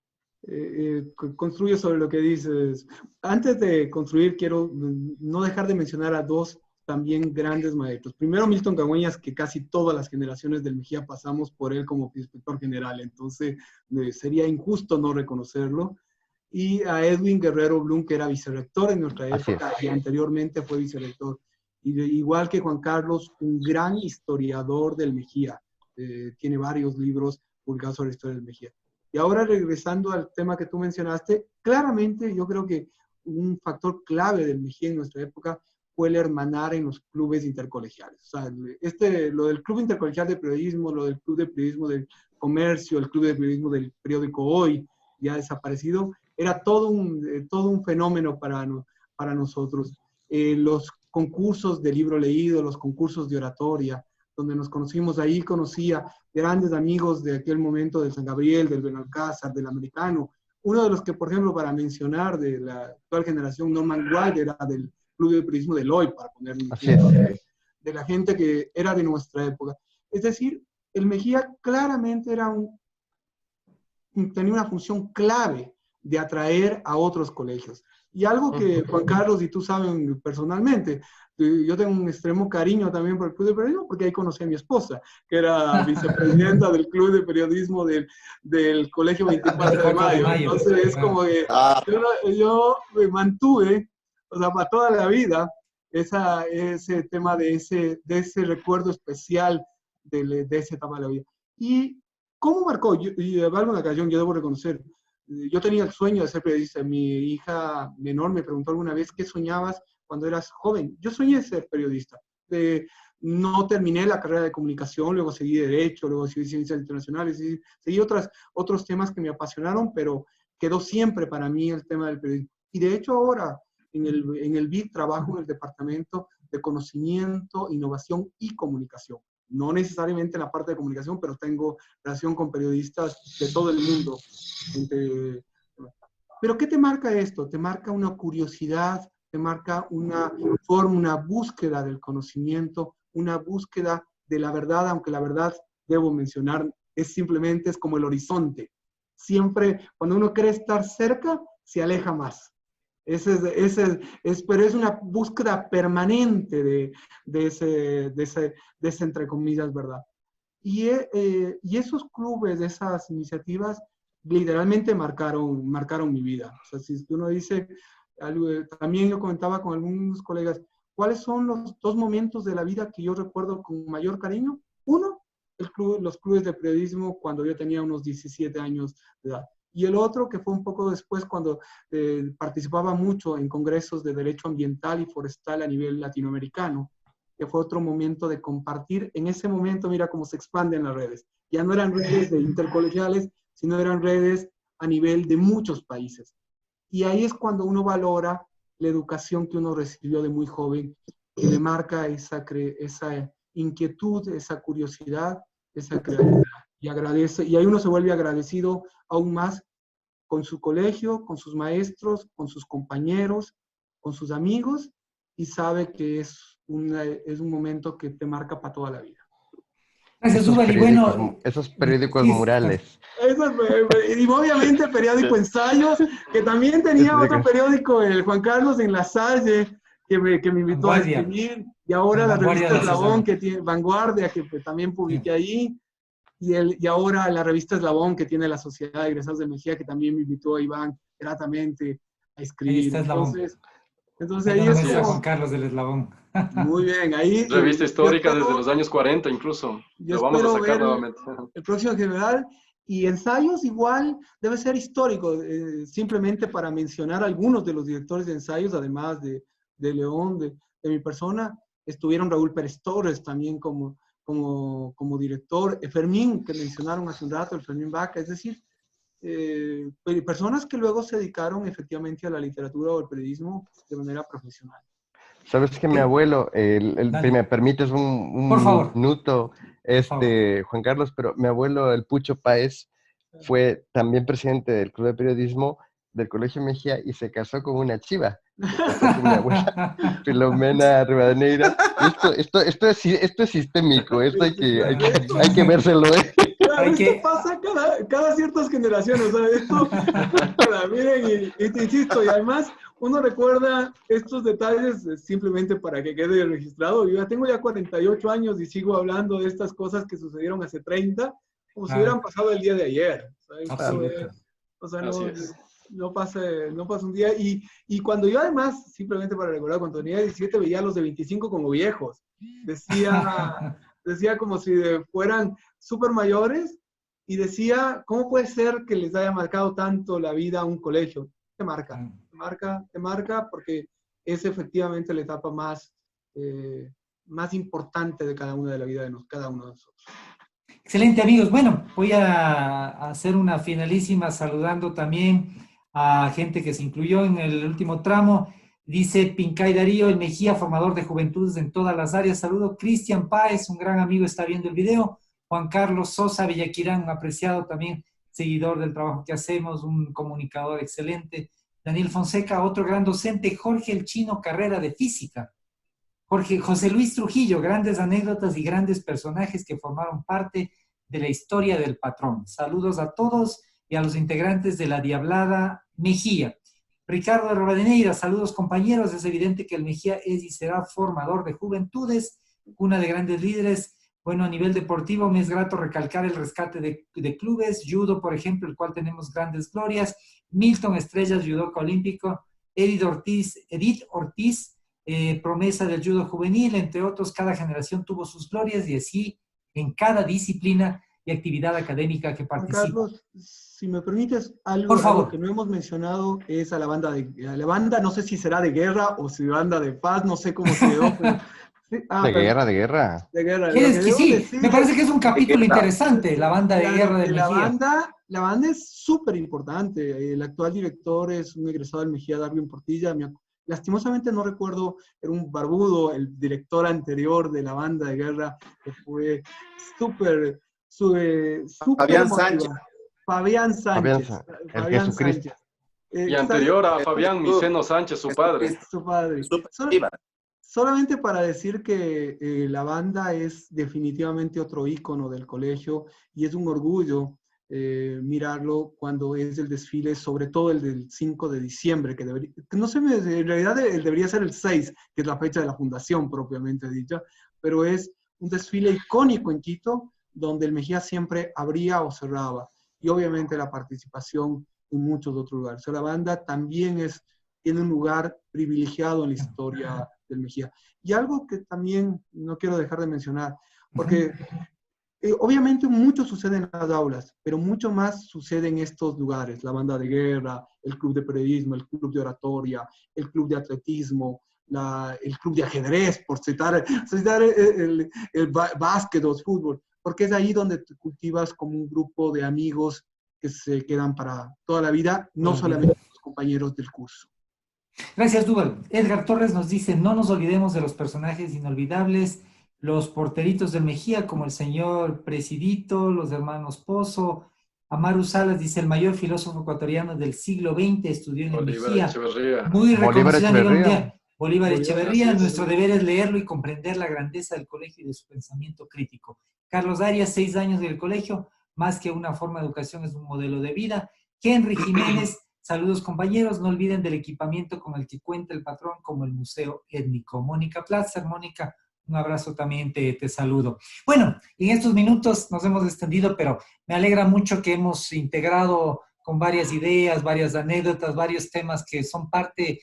B: Construye sobre lo que dices. Antes de construir, quiero no dejar de mencionar a dos también grandes maestros. Primero Milton Cagüeñas, que casi todas las generaciones del Mejía pasamos por él como inspector general, entonces sería injusto no reconocerlo. Y a Edwin Guerrero Blum, que era vicerrector en nuestra época y anteriormente fue vicerrector. Y igual que Juan Carlos, un gran historiador del Mejía. Tiene varios libros publicados sobre la historia del Mejía. Y ahora regresando al tema que tú mencionaste, claramente yo creo que un factor clave del Mejía en nuestra época fue el hermanar en los clubes intercolegiales. O sea, lo del Club Intercolegial de Periodismo, lo del Club de Periodismo del Comercio, el Club de Periodismo del periódico Hoy, ya desaparecido, era todo un fenómeno para nosotros. Los concursos de libro leído, los concursos de oratoria, donde nos conocimos, ahí conocía grandes amigos de aquel momento del San Gabriel, del Benalcázar, del Americano. Uno de los que, por ejemplo, para mencionar de la actual generación, Norman White, era del Club de Periodismo del Hoy, para poner un ejemplo, de la gente que era de nuestra época. Es decir, el Mejía claramente tenía una función clave de atraer a otros colegios. Y algo que Juan Carlos y tú saben personalmente, yo tengo un extremo cariño también por el Club de Periodismo, porque ahí conocí a mi esposa, que era vicepresidenta del Club de Periodismo del Colegio 24 de Mayo. Entonces es como que yo me mantuve, o sea, para toda la vida, ese tema de ese recuerdo especial de esa etapa de la vida. ¿Y cómo marcó? Y valga una ocasión, yo debo reconocer, yo tenía el sueño de ser periodista. Mi hija menor me preguntó alguna vez, ¿qué soñabas cuando eras joven? Yo soñé ser periodista. No terminé la carrera de comunicación, luego seguí Derecho, luego seguí Ciencias Internacionales, seguí otros temas que me apasionaron, pero quedó siempre para mí el tema del periodismo. Y de hecho ahora en el BID trabajo en el Departamento de Conocimiento, Innovación y Comunicación. No necesariamente en la parte de comunicación, pero tengo relación con periodistas de todo el mundo. Pero ¿qué te marca esto? Te marca una curiosidad, te marca una forma, una búsqueda del conocimiento, una búsqueda de la verdad, aunque la verdad, debo mencionar, es como el horizonte. Siempre, cuando uno cree estar cerca, se aleja más. Pero es una búsqueda permanente de ese, entre comillas, verdad. Y esos clubes, esas iniciativas, literalmente marcaron mi vida. O sea, si uno dice, también yo comentaba con algunos colegas, ¿cuáles son los dos momentos de la vida que yo recuerdo con mayor cariño? Uno, los clubes de periodismo cuando yo tenía unos 17 años de edad. Y el otro, que fue un poco después, cuando participaba mucho en congresos de derecho ambiental y forestal a nivel latinoamericano, que fue otro momento de compartir. En ese momento, mira cómo se expanden las redes. Ya no eran redes intercolegiales, sino eran redes a nivel de muchos países. Y ahí es cuando uno valora la educación que uno recibió de muy joven, que le marca esa inquietud, esa curiosidad, esa creatividad. Y agradece, y ahí uno se vuelve agradecido aún más con su colegio, con sus maestros, con sus compañeros, con sus amigos, y sabe que es un momento que te marca para toda la vida.
A: Gracias, Duval. Y bueno,
D: esos periódicos murales.
B: Y obviamente el periódico Ensayos, que también tenía otro periódico, el Juan Carlos en La Salle, que me invitó a escribir, y ahora la revista Eslabón, que tiene Vanguardia, que también publiqué ahí. Y ahora la revista Eslabón, que tiene la Sociedad de Egresados de Mejía, que también me invitó a Iván gratamente a escribir. Entonces ahí es como...
A: Juan Carlos del Eslabón.
B: Muy bien, ahí...
E: Revista histórica desde los años 40 incluso. Lo vamos a sacar nuevamente.
B: El próximo general. Y Ensayos igual debe ser histórico, simplemente para mencionar algunos de los directores de Ensayos, además de León, de mi persona, estuvieron Raúl Pérez Torres también como director, Fermín, que mencionaron hace un rato, el Fermín Vaca, es decir, personas que luego se dedicaron efectivamente a la literatura o al periodismo de manera profesional.
D: Sabes que mi abuelo, si me permites un minuto, Juan Carlos, pero mi abuelo, el Pucho Páez, fue también presidente del Club de Periodismo del Colegio Mejía y se casó con una chiva. Entonces, mi abuela, Filomena Rivadeneira. Esto es sistémico, esto hay que vérselo.
A: Hay
B: esto
A: que...
B: pasa cada ciertas generaciones, o sea, esto, miren, y te insisto, y además uno recuerda estos detalles simplemente para que quede registrado. Yo ya tengo 48 años y sigo hablando de estas cosas que sucedieron hace 30, como si hubieran pasado el día de ayer.
A: Absoluto.
B: O sea,
E: Así es.
B: no pasa un día. Y cuando yo además, simplemente para recordar, cuando tenía 17 veía a los de 25 como viejos. Decía como si fueran súper mayores y decía, ¿cómo puede ser que les haya marcado tanto la vida a un colegio? Te marca porque es efectivamente la etapa más importante de cada una de la vida de cada uno de nosotros.
A: Excelente, amigos. Bueno, voy a hacer una finalísima saludando también a gente que se incluyó en el último tramo. Dice Pincay Darío, el Mejía, formador de juventudes en todas las áreas. Saludo. Cristian Páez, un gran amigo, está viendo el video. Juan Carlos Sosa Villaquirán, un apreciado también seguidor del trabajo que hacemos, un comunicador excelente. Daniel Fonseca, otro gran docente. Jorge El Chino Carrera, de física. José Luis Trujillo, grandes anécdotas y grandes personajes que formaron parte de la historia del patrón. Saludos a todos y a los integrantes de la Diablada Mejía. Ricardo Rabadeneira, saludos compañeros. Es evidente que el Mejía es y será formador de juventudes, cuna de grandes líderes. Bueno, a nivel deportivo me es grato recalcar el rescate de clubes, judo, por ejemplo, el cual tenemos grandes glorias. Milton Estrellas, judoka olímpico. Edith Ortiz, promesa del judo juvenil, entre otros. Cada generación tuvo sus glorias y así en cada disciplina y actividad académica que participa.
B: Carlos, si me permites,
A: Por favor.
B: algo que no hemos mencionado es a la banda, no sé si será de guerra o si banda de paz, no sé cómo se dio. Pero, sí,
D: de guerra.
B: De guerra.
A: Sí, me parece que es un capítulo interesante, la banda de guerra de Mejía.
B: La banda es súper importante. El actual director es un egresado del Mejía, Darwin Portilla. Lastimosamente no recuerdo, era un barbudo, el director anterior de la banda de guerra, que fue súper
C: Fabián Sánchez.
B: Fabián Sánchez.
E: Y anterior a Fabián, Miceno Sánchez, su padre.
B: Su padre. Solamente para decir que la banda es definitivamente otro ícono del colegio y es un orgullo mirarlo cuando es el desfile, sobre todo el del 5 de diciembre, que no sé, en realidad debería ser el 6, que es la fecha de la fundación propiamente dicha, pero es un desfile icónico en Quito, donde el Mejía siempre abría o cerraba, y obviamente la participación en muchos otros lugares. O sea, la banda también tiene un lugar privilegiado en la historia del Mejía. Y algo que también no quiero dejar de mencionar, porque obviamente mucho sucede en las aulas, pero mucho más sucede en estos lugares, la banda de guerra, el club de periodismo, el club de oratoria, el club de atletismo, el club de ajedrez, por citar el básquet o el fútbol, porque es ahí donde te cultivas como un grupo de amigos que se quedan para toda la vida, no solamente los compañeros del curso.
A: Gracias, Duval. Edgar Torres nos dice, no nos olvidemos de los personajes inolvidables, los porteritos del Mejía, como el señor Presidito, los hermanos Pozo. Amaru Salas dice, el mayor filósofo ecuatoriano del siglo XX estudió en el Mejía. Muy reconocido a nivel mundial. Bolívar Echeverría. Nuestro deber es leerlo y comprender la grandeza del colegio y de su pensamiento crítico. Carlos Arias, 6 años del colegio, más que una forma de educación, es un modelo de vida. Henry Jiménez, saludos compañeros, no olviden del equipamiento con el que cuenta el patrón, como el Museo Étnico. Mónica Platzer, Mónica, un abrazo también, te saludo. Bueno, en estos minutos nos hemos extendido, pero me alegra mucho que hemos integrado con varias ideas, varias anécdotas, varios temas que son parte,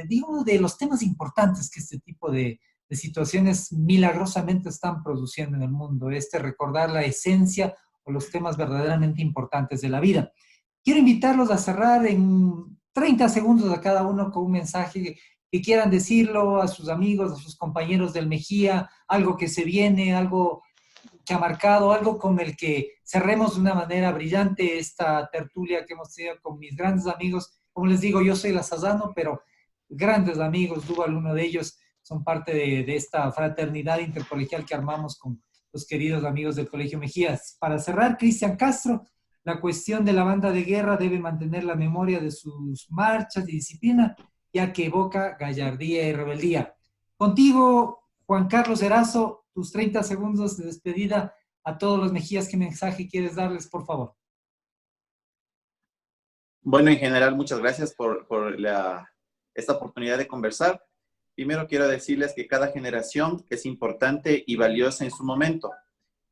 A: digo, de los temas importantes que este tipo de situaciones milagrosamente están produciendo en el mundo. Recordar la esencia o los temas verdaderamente importantes de la vida. Quiero invitarlos a cerrar en 30 segundos a cada uno con un mensaje que quieran decirlo a sus amigos, a sus compañeros del Mejía, algo que se viene, algo que ha marcado, algo con el que cerremos de una manera brillante esta tertulia que hemos tenido con mis grandes amigos. Como les digo, yo soy Lazazano, pero grandes amigos, Duval, uno de ellos, son parte de esta fraternidad intercolegial que armamos con los queridos amigos del Colegio Mejías. Para cerrar, Cristian Castro, la cuestión de la banda de guerra debe mantener la memoria de sus marchas y disciplina, ya que evoca gallardía y rebeldía. Contigo, Juan Carlos Erazo, tus 30 segundos de despedida a todos los Mejías, ¿qué mensaje quieres darles, por favor?
C: Bueno, en general, muchas gracias por esta oportunidad de conversar. Primero quiero decirles que cada generación es importante y valiosa en su momento.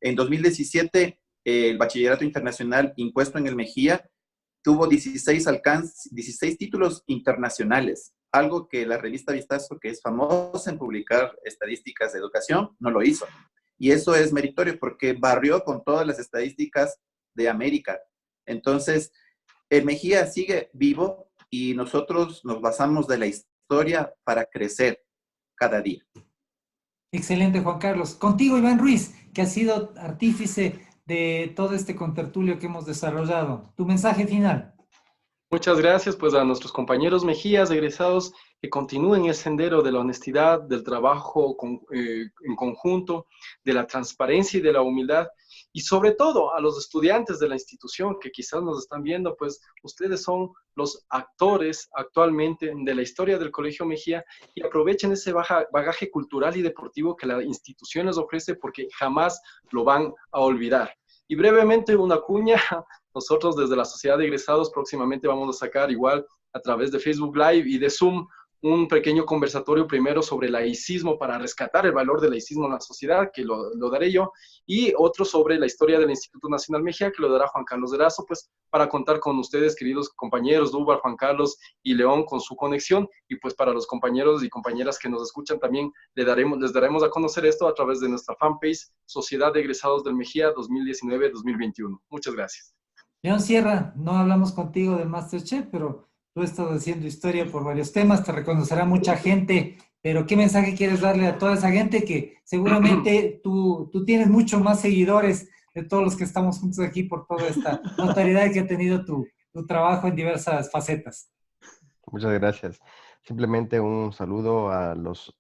C: En 2017, el Bachillerato Internacional impuesto en el Mejía tuvo 16 títulos internacionales, algo que la revista Vistazo, que es famosa en publicar estadísticas de educación, no lo hizo. Y eso es meritorio porque barrió con todas las estadísticas de América. Entonces, el Mejía sigue vivo y nosotros nos basamos de la historia para crecer cada día.
A: Excelente, Juan Carlos. Contigo, Iván Ruiz, que ha sido artífice de todo este contertulio que hemos desarrollado. Tu mensaje final.
E: Muchas gracias pues a nuestros compañeros Mejías egresados que continúen el sendero de la honestidad, del trabajo en conjunto, de la transparencia y de la humildad, y sobre todo a los estudiantes de la institución que quizás nos están viendo, pues ustedes son los actores actualmente de la historia del Colegio Mejía y aprovechen ese bagaje cultural y deportivo que la institución les ofrece porque jamás lo van a olvidar. Y brevemente una cuña. Nosotros desde la Sociedad de Egresados próximamente vamos a sacar igual a través de Facebook Live y de Zoom un pequeño conversatorio primero sobre el laicismo para rescatar el valor del laicismo en la sociedad, que lo daré yo, y otro sobre la historia del Instituto Nacional Mejía, que lo dará Juan Carlos Erazo, pues para contar con ustedes, queridos compañeros, Dubar, Juan Carlos y León, con su conexión, y pues para los compañeros y compañeras que nos escuchan también les daremos a conocer esto a través de nuestra fanpage Sociedad de Egresados del Mejía 2019-2021. Muchas gracias.
A: León Sierra, no hablamos contigo del MasterChef, pero tú estás haciendo historia por varios temas, te reconocerá mucha gente, pero ¿qué mensaje quieres darle a toda esa gente que seguramente tú tienes mucho más seguidores de todos los que estamos juntos aquí por toda esta notoriedad que ha tenido tu trabajo en diversas facetas?
D: Muchas gracias. Simplemente un saludo a los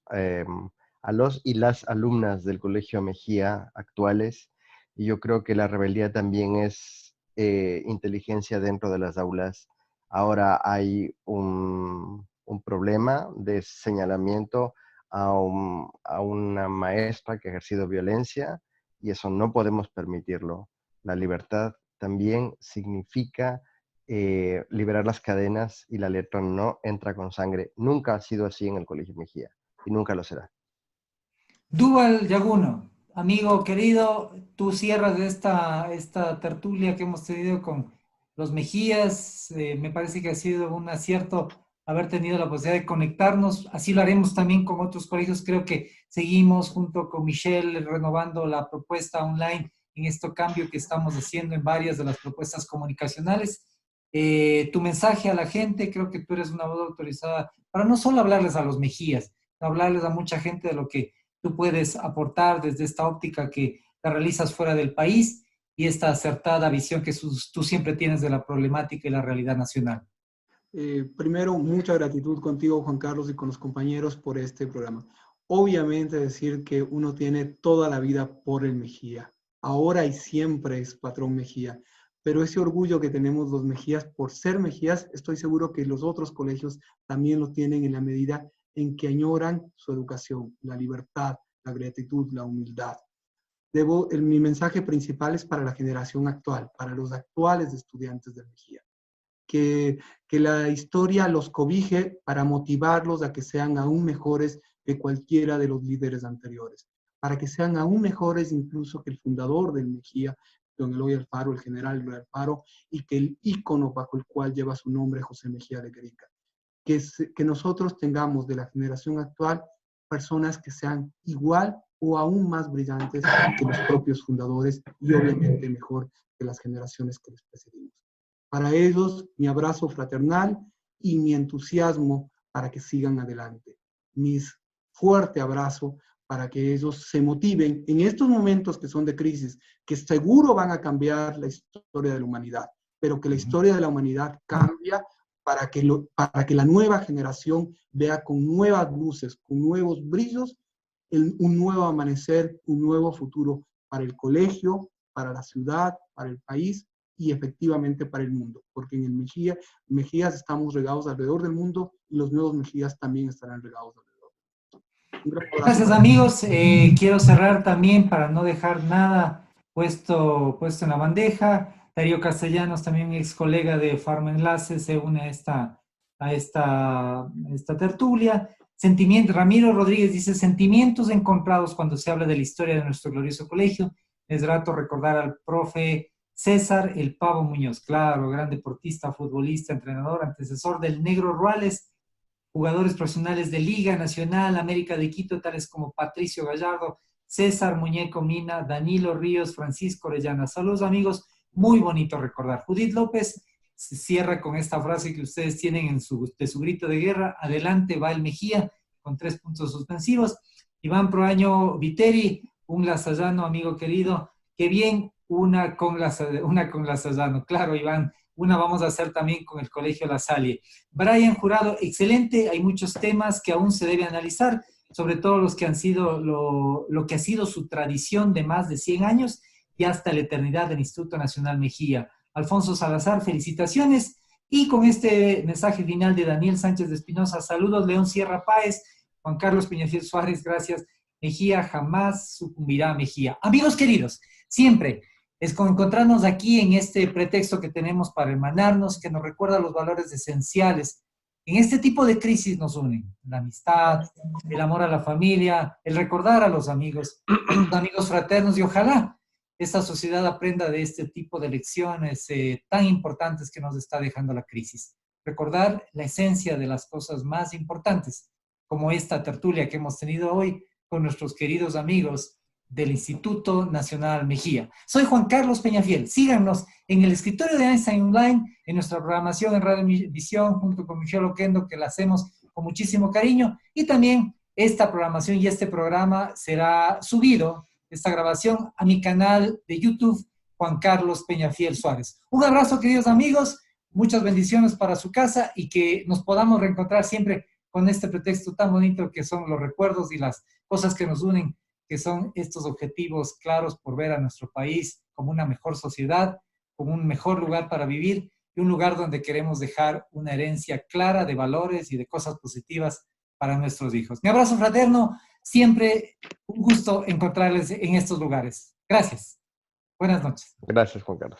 D: y las alumnas del Colegio Mejía actuales. Y yo creo que la rebeldía también es inteligencia dentro de las aulas. Ahora hay un problema de señalamiento a una maestra que ha ejercido violencia y eso no podemos permitirlo. La libertad también significa liberar las cadenas y la letra no entra con sangre. Nunca ha sido así en el Colegio Mejía y nunca lo será.
A: Duval Yaguno, amigo querido, tú cierras esta tertulia que hemos tenido con los Mejías. Me parece que ha sido un acierto haber tenido la posibilidad de conectarnos. Así lo haremos también con otros colegios. Creo que seguimos junto con Michelle renovando la propuesta online en este cambio que estamos haciendo en varias de las propuestas comunicacionales. Tu mensaje a la gente, creo que tú eres una voz autorizada para no solo hablarles a los Mejías, sino hablarles a mucha gente de lo que tú puedes aportar desde esta óptica que la realizas fuera del país y esta acertada visión que tú siempre tienes de la problemática y la realidad nacional.
B: Primero, mucha gratitud contigo, Juan Carlos, y con los compañeros por este programa. Obviamente decir que uno tiene toda la vida por el Mejía. Ahora y siempre es patrón Mejía. Pero ese orgullo que tenemos los Mejías por ser Mejías, estoy seguro que los otros colegios también lo tienen en la medida en que añoran su educación, la libertad, la gratitud, la humildad. Mi mensaje principal es para la generación actual, para los actuales estudiantes del Mejía. Que la historia los cobije para motivarlos a que sean aún mejores que cualquiera de los líderes anteriores, para que sean aún mejores incluso que el fundador del Mejía, don Eloy Alfaro, el general Eloy Alfaro, y que el ícono bajo el cual lleva su nombre, José Mejía Leguerica. Que nosotros tengamos de la generación actual personas que sean igual o aún más brillantes que los propios fundadores y obviamente mejor que las generaciones que les precedimos. Para ellos, mi abrazo fraternal y mi entusiasmo para que sigan adelante. Mi fuerte abrazo para que ellos se motiven en estos momentos que son de crisis, que seguro van a cambiar la historia de la humanidad, pero que la historia de la humanidad cambia para que la nueva generación vea con nuevas luces, con nuevos brillos, un nuevo amanecer, un nuevo futuro para el colegio, para la ciudad, para el país y efectivamente para el mundo, porque en el Mejías estamos regados alrededor del mundo y los nuevos Mejías también estarán regados alrededor del mundo.
A: Gracias, amigos. Quiero cerrar también para no dejar nada puesto en la bandeja. Darío Castellanos, también ex colega de Farma Enlace, se une a esta tertulia. Ramiro Rodríguez dice, sentimientos encontrados cuando se habla de la historia de nuestro glorioso colegio. Es grato recordar al profe César El Pavo Muñoz, claro, gran deportista, futbolista, entrenador, antecesor del Negro Ruales, jugadores profesionales de Liga Nacional, América de Quito, tales como Patricio Gallardo, César Muñeco Mina, Danilo Ríos, Francisco Orellana. Saludos, amigos, muy bonito recordar. Judith López se cierra con esta frase que ustedes tienen de su grito de guerra: adelante va el Mejía, con 3 puntos suspensivos. Iván Proaño Viteri, un lasallano, amigo querido, qué bien, una con lasallano. Claro, Iván, una vamos a hacer también con el Colegio La Salle. Brian Jurado, excelente, hay muchos temas que aún se debe analizar, sobre todo los que han sido lo que ha sido su tradición de más de 100 años y hasta la eternidad del Instituto Nacional Mejía. Alfonso Salazar, felicitaciones. Y con este mensaje final de Daniel Sánchez de Espinosa, saludos, León Sierra Páez, Juan Carlos Peñafiel Suárez, gracias. Mejía jamás sucumbirá a Mejía. Amigos queridos, siempre es con encontrarnos aquí en este pretexto que tenemos para hermanarnos, que nos recuerda los valores esenciales. En este tipo de crisis nos unen la amistad, el amor a la familia, el recordar a los amigos fraternos, y ojalá esta sociedad aprenda de este tipo de lecciones tan importantes que nos está dejando la crisis. Recordar la esencia de las cosas más importantes, como esta tertulia que hemos tenido hoy con nuestros queridos amigos del Instituto Nacional Mejía. Soy Juan Carlos Peñafiel. Síganos en el escritorio de Einstein Online, en nuestra programación en Radio Visión, junto con Michelle Oquendo, que la hacemos con muchísimo cariño. Y también esta programación y este programa será subido, esta grabación, a mi canal de YouTube, Juan Carlos Peñafiel Suárez. Un abrazo, queridos amigos. Muchas bendiciones para su casa y que nos podamos reencontrar siempre con este pretexto tan bonito que son los recuerdos y las cosas que nos unen, que son estos objetivos claros por ver a nuestro país como una mejor sociedad, como un mejor lugar para vivir y un lugar donde queremos dejar una herencia clara de valores y de cosas positivas para nuestros hijos. Mi abrazo fraterno, siempre un gusto encontrarles en estos lugares. Gracias. Buenas noches.
D: Gracias, Juan Carlos.